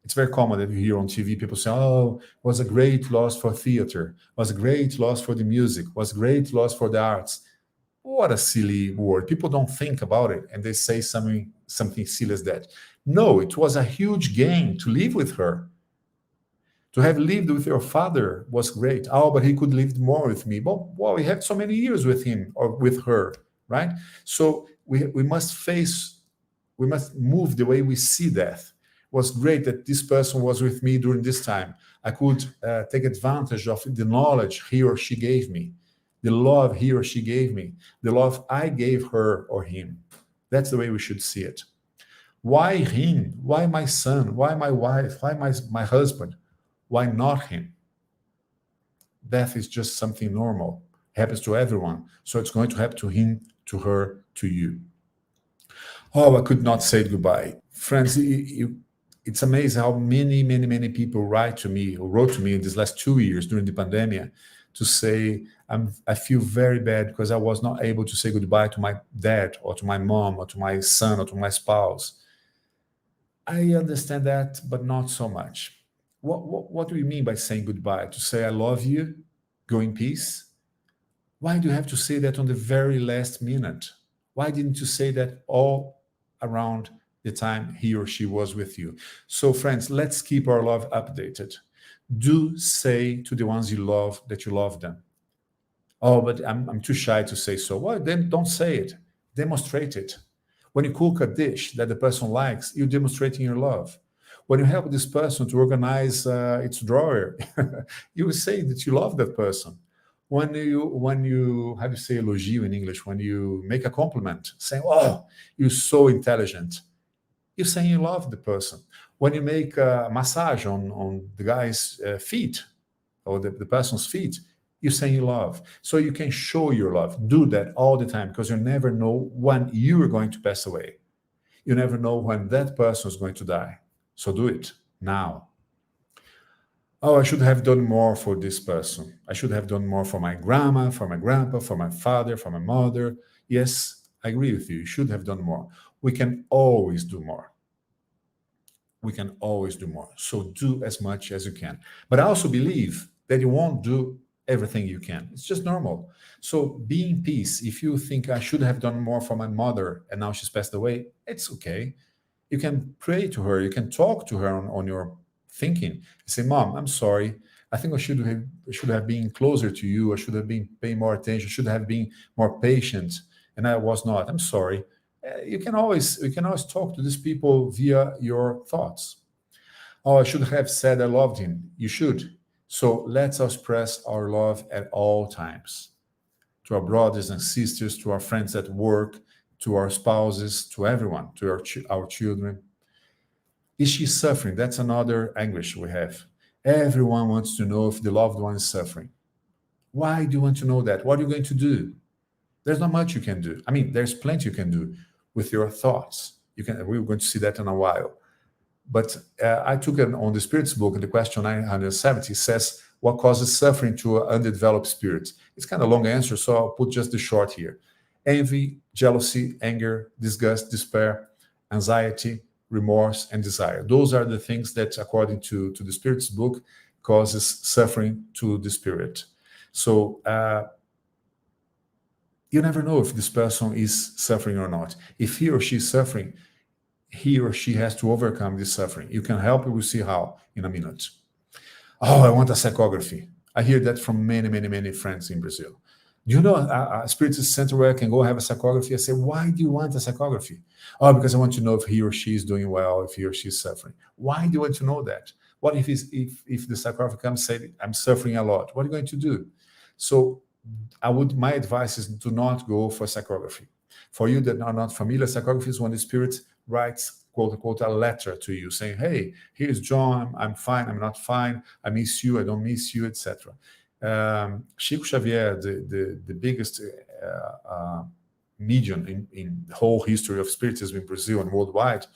it's very common that you hear on TV people say, oh, it was a great loss for theater, was a great loss for the music, was a great loss for the arts. What a silly word. People don't think about it and they say something silly as that. No, it was a huge gain to live with her. To have lived with your father was great. Oh, but he could live more with me. Well, we had so many years with him or with her, right? So we must move the way we see death. It was great that this person was with me during this time. I could take advantage of the knowledge he or she gave me, the love he or she gave me, the love I gave her or him. That's the way we should see it. Why him? Why my son? Why my wife? Why my husband? Why not him? Death is just something normal. It happens to everyone. So it's going to happen to him, to her, to you. Oh, I could not say goodbye. Friends, it's amazing how many people wrote to me in these last 2 years during the pandemic to say, I feel very bad because I was not able to say goodbye to my dad or to my mom or to my son or to my spouse. I understand that, but not so much. What do you mean by saying goodbye? To say I love you, go in peace? Why do you have to say that on the very last minute? Why didn't you say that all around the time he or she was with you? So friends, let's keep our love updated. Do say to the ones you love that you love them. Oh, but I'm too shy to say so. Well, then don't say it. Demonstrate it. When you cook a dish that the person likes, you're demonstrating your love. When you help this person to organize its drawer, you will say that you love that person. When you how do you say elogio in English? When you make a compliment, saying, oh, you're so intelligent, you're saying you love the person. When you make a massage on the guy's feet or the person's feet, you're saying you love. So you can show your love. Do that all the time because you never know when you are going to pass away. You never know when that person is going to die. So do it now. Oh, I should have done more for this person. I should have done more for my grandma, for my grandpa, for my father, for my mother. Yes, I agree with you. You should have done more. We can always do more. We can always do more. So do as much as you can. But I also believe that you won't do everything you can. It's just normal. So be in peace. If you think I should have done more for my mother and now she's passed away, it's okay. You can pray to her. You can talk to her on your thinking. Say, Mom, I'm sorry. I think I should have been closer to you. I should have been paying more attention. Should have been more patient, and I was not. I'm sorry. We can always talk to these people via your thoughts. Oh, I should have said I loved him. You should. So let's express our love at all times to our brothers and sisters, to our friends at work, to our spouses, to everyone, to our children. Is she suffering? That's another anguish we have. Everyone wants to know if the loved one is suffering. Why do you want to know that? What are you going to do? There's not much you can do. I mean, there's plenty you can do with your thoughts. We're going to see that in a while. But I took it on the Spirit's book, and the question 970 says, what causes suffering to an undeveloped spirit? It's kind of a long answer, so I'll put just the short here. Envy, jealousy, anger, disgust, despair, anxiety, remorse, and desire. Those are the things that, according to the Spirit's book, causes suffering to the spirit. So you never know if this person is suffering or not. If he or she is suffering, he or she has to overcome this suffering. You can help, we'll see how in a minute. Oh, I want a psychography. I hear that from many friends in Brazil. Do you know a Spiritist center where I can go have a psychography? I say, why do you want a psychography? Oh, because I want to know if he or she is doing well, if he or she is suffering. Why do you want to know that? What if the psychography comes and says, I'm suffering a lot? What are you going to do? So my advice is do not go for psychography. For you that are not familiar, psychography is when the Spirit writes quote unquote, a letter to you saying, hey, here's John, I'm fine, I'm not fine, I miss you, I don't miss you, etc. Chico Xavier, the biggest medium in the whole history of Spiritism in Brazil and worldwide,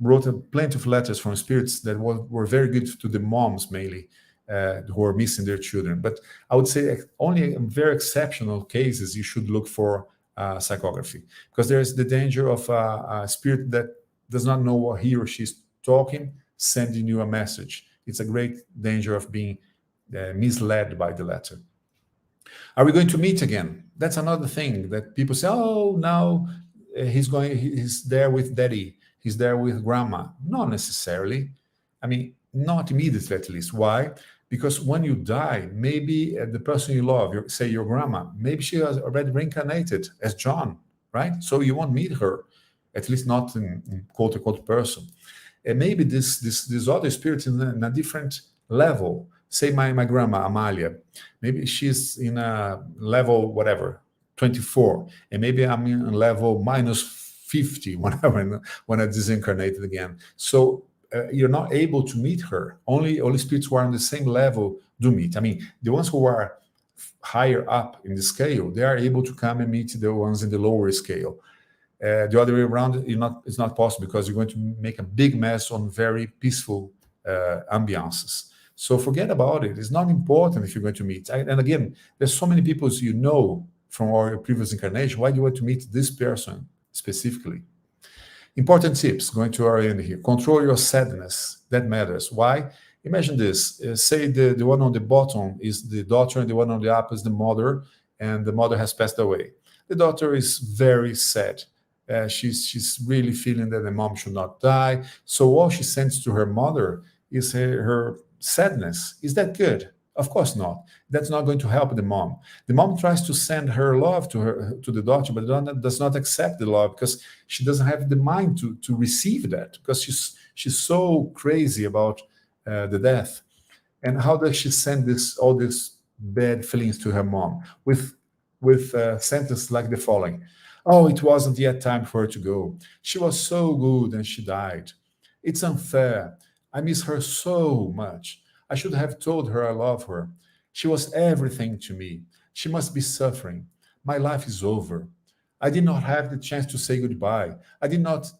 wrote plenty of letters from spirits that were very good to the moms mainly, who are missing their children. But I would say only in very exceptional cases you should look for psychography, because there is the danger of a spirit that does not know what he or she is talking, sending you a message. It's a great danger of being misled by the letter. Are we going to meet again? That's another thing that people say, oh, now he's there with daddy, he's there with grandma. Not necessarily. I mean, not immediately at least. Why? Because when you die, maybe the person you love, say your grandma, maybe she has already reincarnated as John, right? So you won't meet her, at least not in quote unquote person. And maybe this other spirit in a different level. Say my grandma Amalia, maybe she's in a level whatever 24, and maybe I'm in level minus 50 when I disincarnated again. So you're not able to meet her. Only spirits who are on the same level do meet. I mean, the ones who are higher up in the scale, they are able to come and meet the ones in the lower scale. The other way around, it's not possible, because you're going to make a big mess on very peaceful ambiances. So forget about it. It's not important if you're going to meet. And again, there's so many people you know from our previous incarnation. Why do you want to meet this person specifically? Important tips going to our end here. Control your sadness. That matters. Why? Imagine this. Say the one on the bottom is the daughter and the one on the up is the mother, and the mother has passed away. The daughter is very sad. She's really feeling that the mom should not die. So all she sends to her mother is her sadness. Is that good? Of course not. That's not going to help the mom. The mom tries to send her love to the daughter, but does not accept the love, because she doesn't have the mind to receive that, because she's so crazy about the death. And how does she send all these bad feelings to her mom with a sentence like the following? Oh, it wasn't yet time for her to go. She was so good and she died. It's unfair. I miss her so much. I should have told her I love her. She was everything to me. She must be suffering. My life is over. I did not have the chance to say goodbye. I did not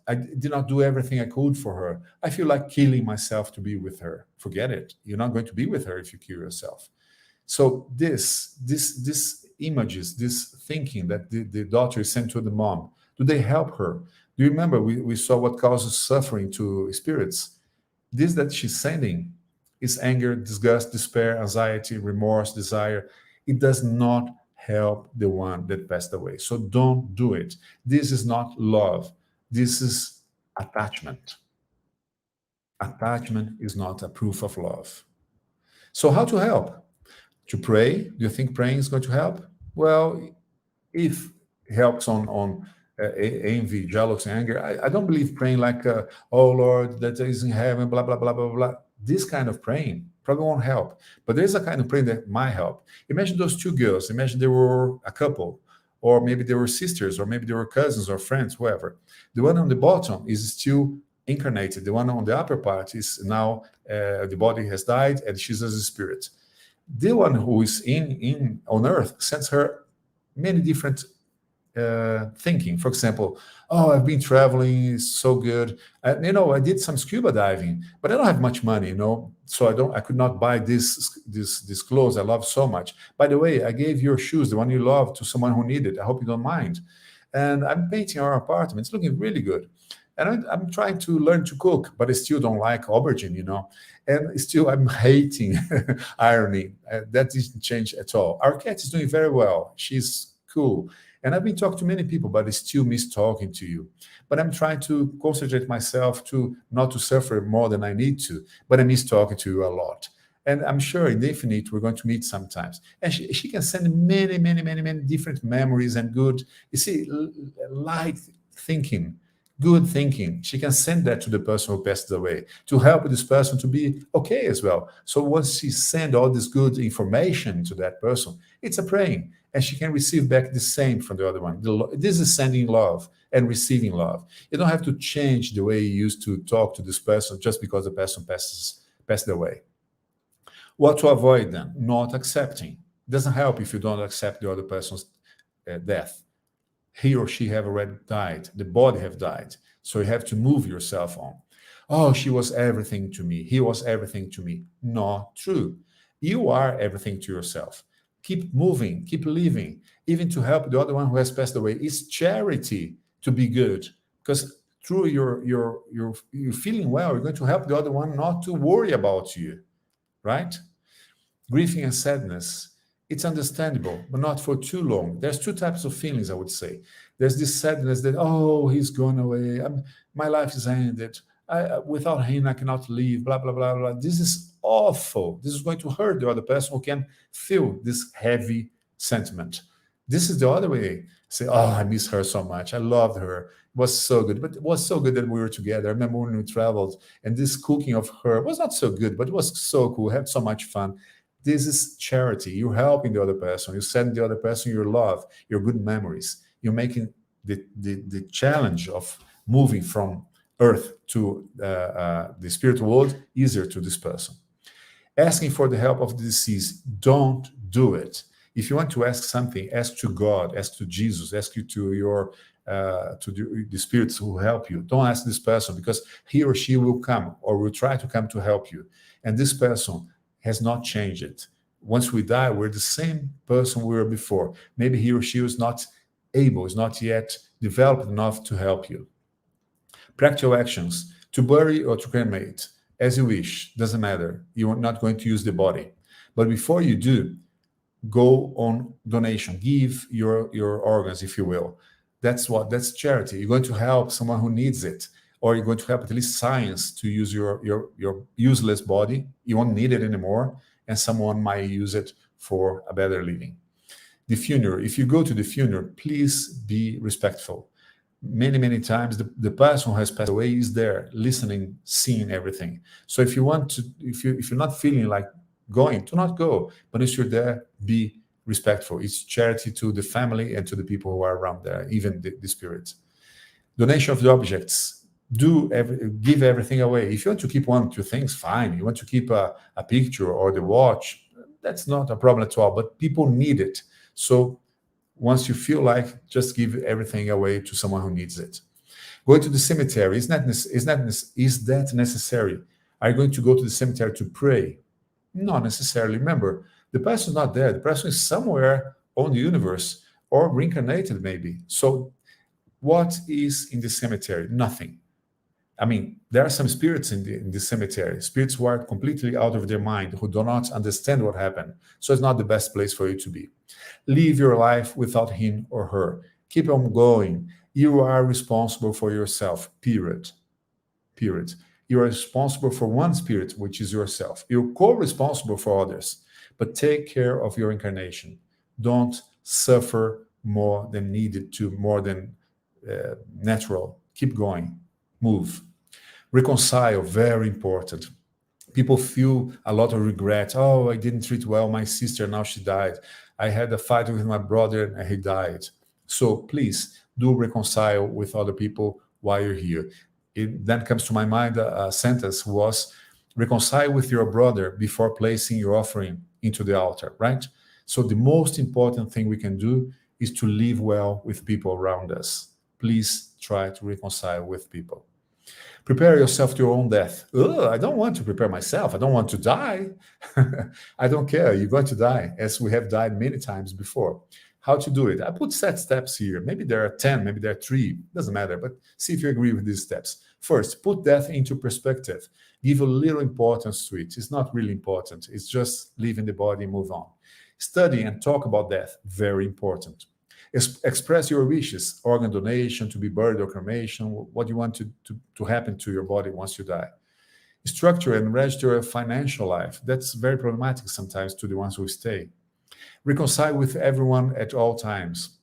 do everything I could for her. I feel like killing myself to be with her. Forget it. You're not going to be with her if you kill yourself. So this images, this thinking that the daughter is sent to the mom, do they help her? Do you remember we saw what causes suffering to spirits? This that she's sending is anger, disgust, despair, anxiety, remorse, desire. It does not help the one that passed away. So don't do it. This is not love. This is attachment. Attachment is not a proof of love. So how to help? To pray? Do you think praying is going to help? Well, if it helps on envy, jealousy, anger, I don't believe praying like, oh Lord, that is in heaven, blah, blah, blah, blah, blah. This kind of praying probably won't help. But there's a kind of praying that might help. Imagine those two girls. Imagine they were a couple, or maybe they were sisters, or maybe they were cousins or friends, whoever. The one on the bottom is still incarnated. The one on the upper part is now, the body has died and she's as a spirit. The one who is in on earth sends her many different thinking. For example, oh, I've been traveling, it's so good. I did some scuba diving, but I don't have much money, so I could not buy this clothes I love so much. By the way, I gave your shoes, the one you love, to someone who needed. I hope you don't mind. And I'm painting our apartment. It's looking really good. And I'm trying to learn to cook, but I still don't like aubergine, and still I'm hating irony. That didn't change at all. Our cat is doing very well. She's cool. And I've been talking to many people, but I still miss talking to you. But I'm trying to concentrate myself to not to suffer more than I need to, but I miss talking to you a lot. And I'm sure in the infinite, we're going to meet sometimes. And she can send many, many, many, many different memories and good, light thinking, good thinking. She can send that to the person who passed away to help this person to be okay as well. So once she sends all this good information to that person, it's a praying. And she can receive back the same from the other one. This is sending love. and receiving love. You don't have to change the way you used to talk to this person just because the person passed away. What to avoid then? Not accepting. It doesn't help if you don't accept the other person's death. He or she have already died. The body have died. So you have to move yourself on. Oh, she was everything to me. He was everything to me. Not true. You are everything to yourself. Keep moving, keep living, even to help the other one who has passed away. It's charity to be good, because through your feeling well, you're going to help the other one not to worry about you, right? Grieving and sadness, it's understandable, but not for too long. There's two types of feelings, I would say. There's this sadness that, oh, he's gone away. My life is ended. Without him, I cannot live, blah, blah, blah, blah. This is awful. This is going to hurt the other person who can feel this heavy sentiment. This is the other way. Say, oh, I miss her so much. I loved her. It was so good. But it was so good that we were together. I remember when we traveled, and this cooking of her was not so good, but it was so cool. We had so much fun. This is charity. You're helping the other person. You're sending the other person your love, your good memories. You're making the challenge of moving from earth to the spiritual world easier to this person. Asking for the help of the deceased, don't do it. If you want to ask something, ask to God, ask to Jesus, ask you to your to the spirits who help you. Don't ask this person, because he or she will come or will try to come to help you. And this person has not changed it. Once we die, we're the same person we were before. Maybe he or she is not yet developed enough to help you. Practical actions, to bury or to cremate, as you wish, doesn't matter. You are not going to use the body. But before you do, go on donation, give your organs, if you will. That's charity. You're going to help someone who needs it, or you're going to help at least science to use your useless body. You won't need it anymore, and someone might use it for a better living. The funeral, if you go to the funeral, please be respectful. Many times the person who has passed away is there, listening, seeing everything. So if you want to, if you're not feeling like going, do not go. But if you're there, be respectful. It's charity to the family and to the people who are around there, even the spirits. Donation of the objects. Give everything away. If you want to keep 1 or 2 things, fine. You want to keep a picture or the watch, that's not a problem at all. But people need it. So once you feel like, just give everything away to someone who needs it. Going to the cemetery, is that necessary? Are you going to go to the cemetery to pray? Not necessarily. Remember, the person is not there. The person is somewhere on the universe, or reincarnated maybe. So what is in the cemetery? Nothing. I mean, there are some spirits in the cemetery, spirits who are completely out of their mind, who do not understand what happened. So it's not the best place for you to be. Live your life without him or her. Keep on going. You are responsible for yourself, period. You are responsible for one spirit, which is yourself. You're co-responsible for others, but take care of your incarnation. Don't suffer more than needed to, more than natural. Keep going. Move. Reconcile, very important. People feel a lot of regret. Oh, I didn't treat well my sister, now she died. I had a fight with my brother and he died. So please do reconcile with other people while you're here. It then comes to my mind a sentence was, reconcile with your brother before placing your offering into the altar, right? So the most important thing we can do is to live well with people around us. Please try to reconcile with people. Prepare yourself to your own death. I don't want to prepare myself. I don't want to die. I don't care. You're going to die, as we have died many times before. How to do it? I put set steps here. Maybe there are 10, maybe there are 3. Doesn't matter, but see if you agree with these steps. First, put death into perspective. Give a little importance to it. It's not really important. It's just leaving the body and move on. Study and talk about death. Very important. Express your wishes, organ donation, to be buried or cremation, what you want to happen to your body once you die. Structure and register a financial life. That's very problematic sometimes to the ones who stay. Reconcile with everyone at all times.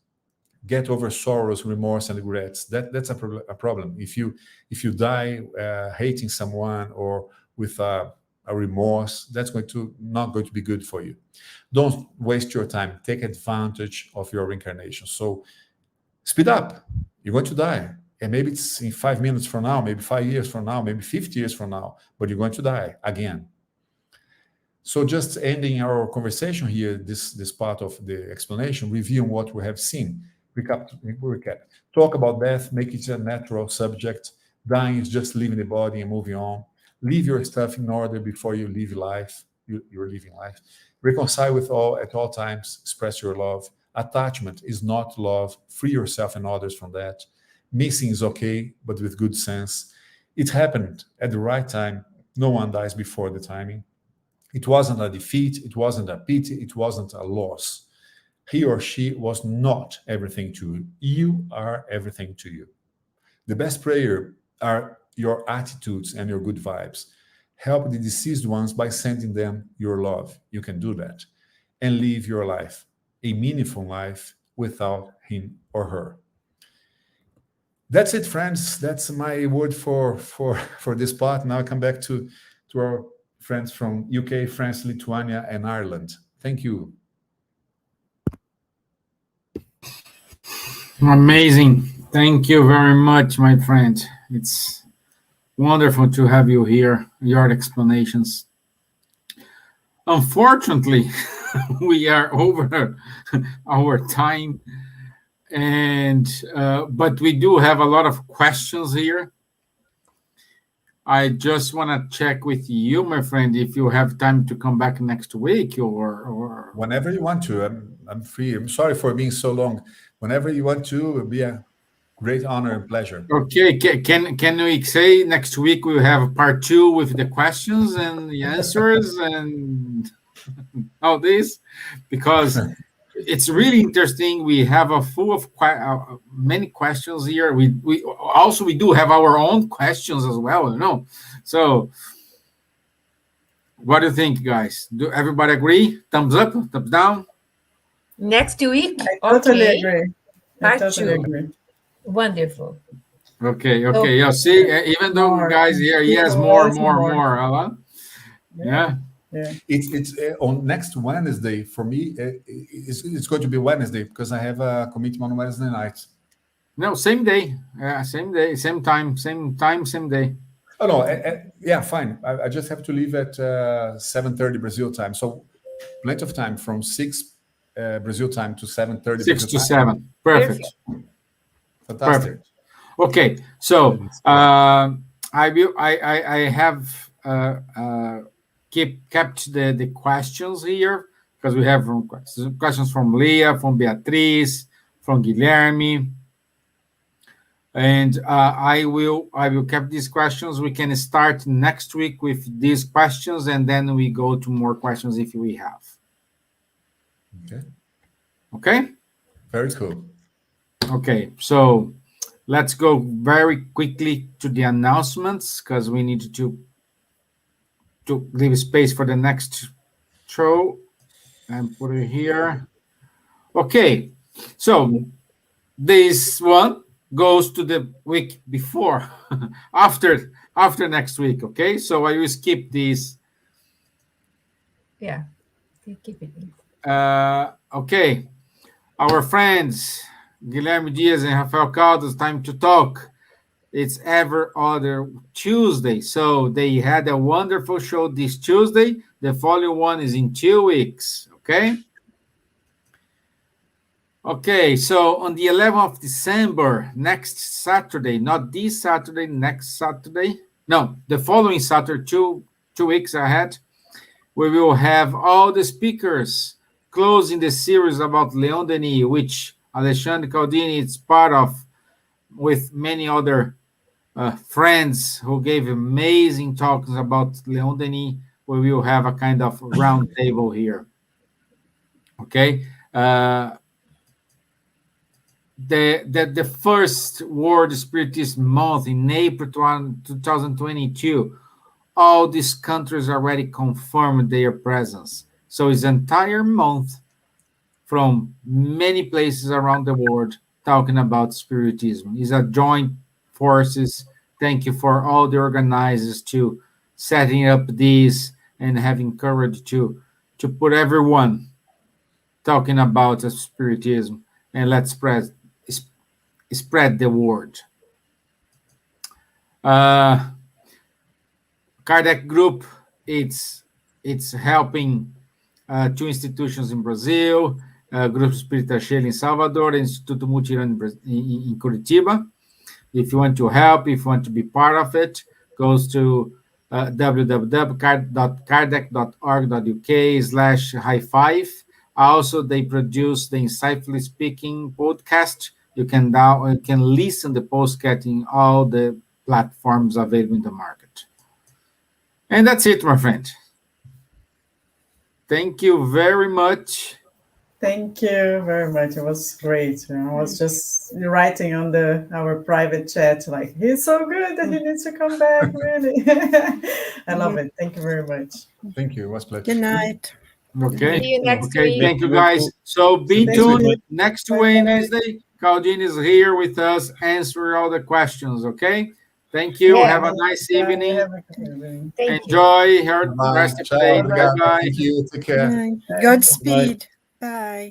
Get over sorrows, remorse, and regrets. That's a problem. If you die hating someone or with a remorse, that's not going to be good for you. Don't waste your time. Take advantage of your reincarnation. So speed up. You're going to die. And maybe it's in 5 minutes from now, maybe 5 years from now, maybe 50 years from now, but you're going to die again. So just ending our conversation here, this part of the explanation, reviewing what we have seen. Recap. Talk about death, make it a natural subject. Dying is just leaving the body and moving on. Leave your stuff in order before you leave life. You're living life. Reconcile with all at all times. Express your love. Attachment is not love. Free yourself and others from that. Missing is okay, but with good sense. It happened at the right time. No one dies before the timing. It wasn't a defeat. It wasn't a pity. It wasn't a loss. He or she was not everything to you. You are everything to you. The best prayer are your attitudes and your good vibes. Help the deceased ones by sending them your love. You can do that. And live your life, a meaningful life, without him or her. That's it, friends. That's my word for this part. Now I come back to our friends from UK, France, Lithuania, and Ireland. Thank you. Amazing. Thank you very much, my friend. It's wonderful to have you here, your explanations. Unfortunately, we are over our time, and but we do have a lot of questions here. I just want to check with you, my friend, if you have time to come back next week or whenever you want to. I'm free. I'm sorry for being so long. Whenever you want to, it'll be a great honor and pleasure. Okay, can we say next week we'll have part 2 with the questions and the answers and all this? Because it's really interesting. We have a full of many questions here. We do have our own questions as well, you know. So what do you think, guys? Do everybody agree? Thumbs up, thumbs down? Next week? I totally Okay. agree. I Part totally 2. agree. Wonderful. Okay. Yeah, see, even though More. guys here, yes, more. Yeah. It's on next Wednesday for me. It's going to be Wednesday because I have a commitment on Wednesday night. No, same day. Same day, same time, same day. Oh no, yeah, fine. I just have to leave at 7:30 Brazil time, so plenty of time from 6 Brazil time to 7:30. 6 to 7. Perfect. Fantastic. Perfect. Okay, so I have kept the questions here because we have questions from Leah, from Beatriz, from Guilherme, and I will keep these questions. We can start next week with these questions, and then we go to more questions if we have. Okay. Very cool. Okay, so let's go very quickly to the announcements because we need to leave space for the next show and put it here. Okay, so this one goes to the week before, after next week. Okay, so I will skip this. Yeah, keep it. Okay, our friends Guilherme Diaz and Rafael Caldas, time to talk. It's every other Tuesday. So they had a wonderful show this Tuesday. The following one is in 2 weeks. Okay. Okay. So on the 11th of December, next Saturday, not this Saturday, next Saturday. No, the following Saturday, two weeks ahead, we will have all the speakers closing the series about Leon Denis, which Alexandre Caldini is part of, with many other friends who gave amazing talks about Leon Denis. We will have a kind of round table here. Okay. The first World Spiritist Month in April 2022, all these countries already confirmed their presence. So it's an entire month from many places around the world talking about Spiritism. It's a joint forces. Thank you for all the organizers to setting up these and having courage to put everyone talking about Spiritism, and let's spread spread the word. Kardec Group, it's helping 2 institutions in Brazil, Grupo Espírita Shell in Salvador, Instituto Mutirão in Curitiba. If you want to help, if you want to be part of it, goes to www.kardec.org.uk/high5. Also, they produce the Insightfully Speaking podcast. You can listen the podcast in all the platforms available in the market. And that's it, my friend. Thank you very much. Thank you very much. It was great. I was just writing on our private chat, like, he's so good that he needs to come back, really. I love it. Thank you very much. Thank you. It was a pleasure. Good night. Okay. See you next week. Thank you, guys. So be tuned. Next Wednesday, Claudine is here with us, answering all the questions, okay? Thank you. Yeah. Have a nice evening. Have a good evening. Thank you. Enjoy her Bye. rest of the Ciao, day. obrigado. Bye-bye. Thank you. Take care. Godspeed. Bye.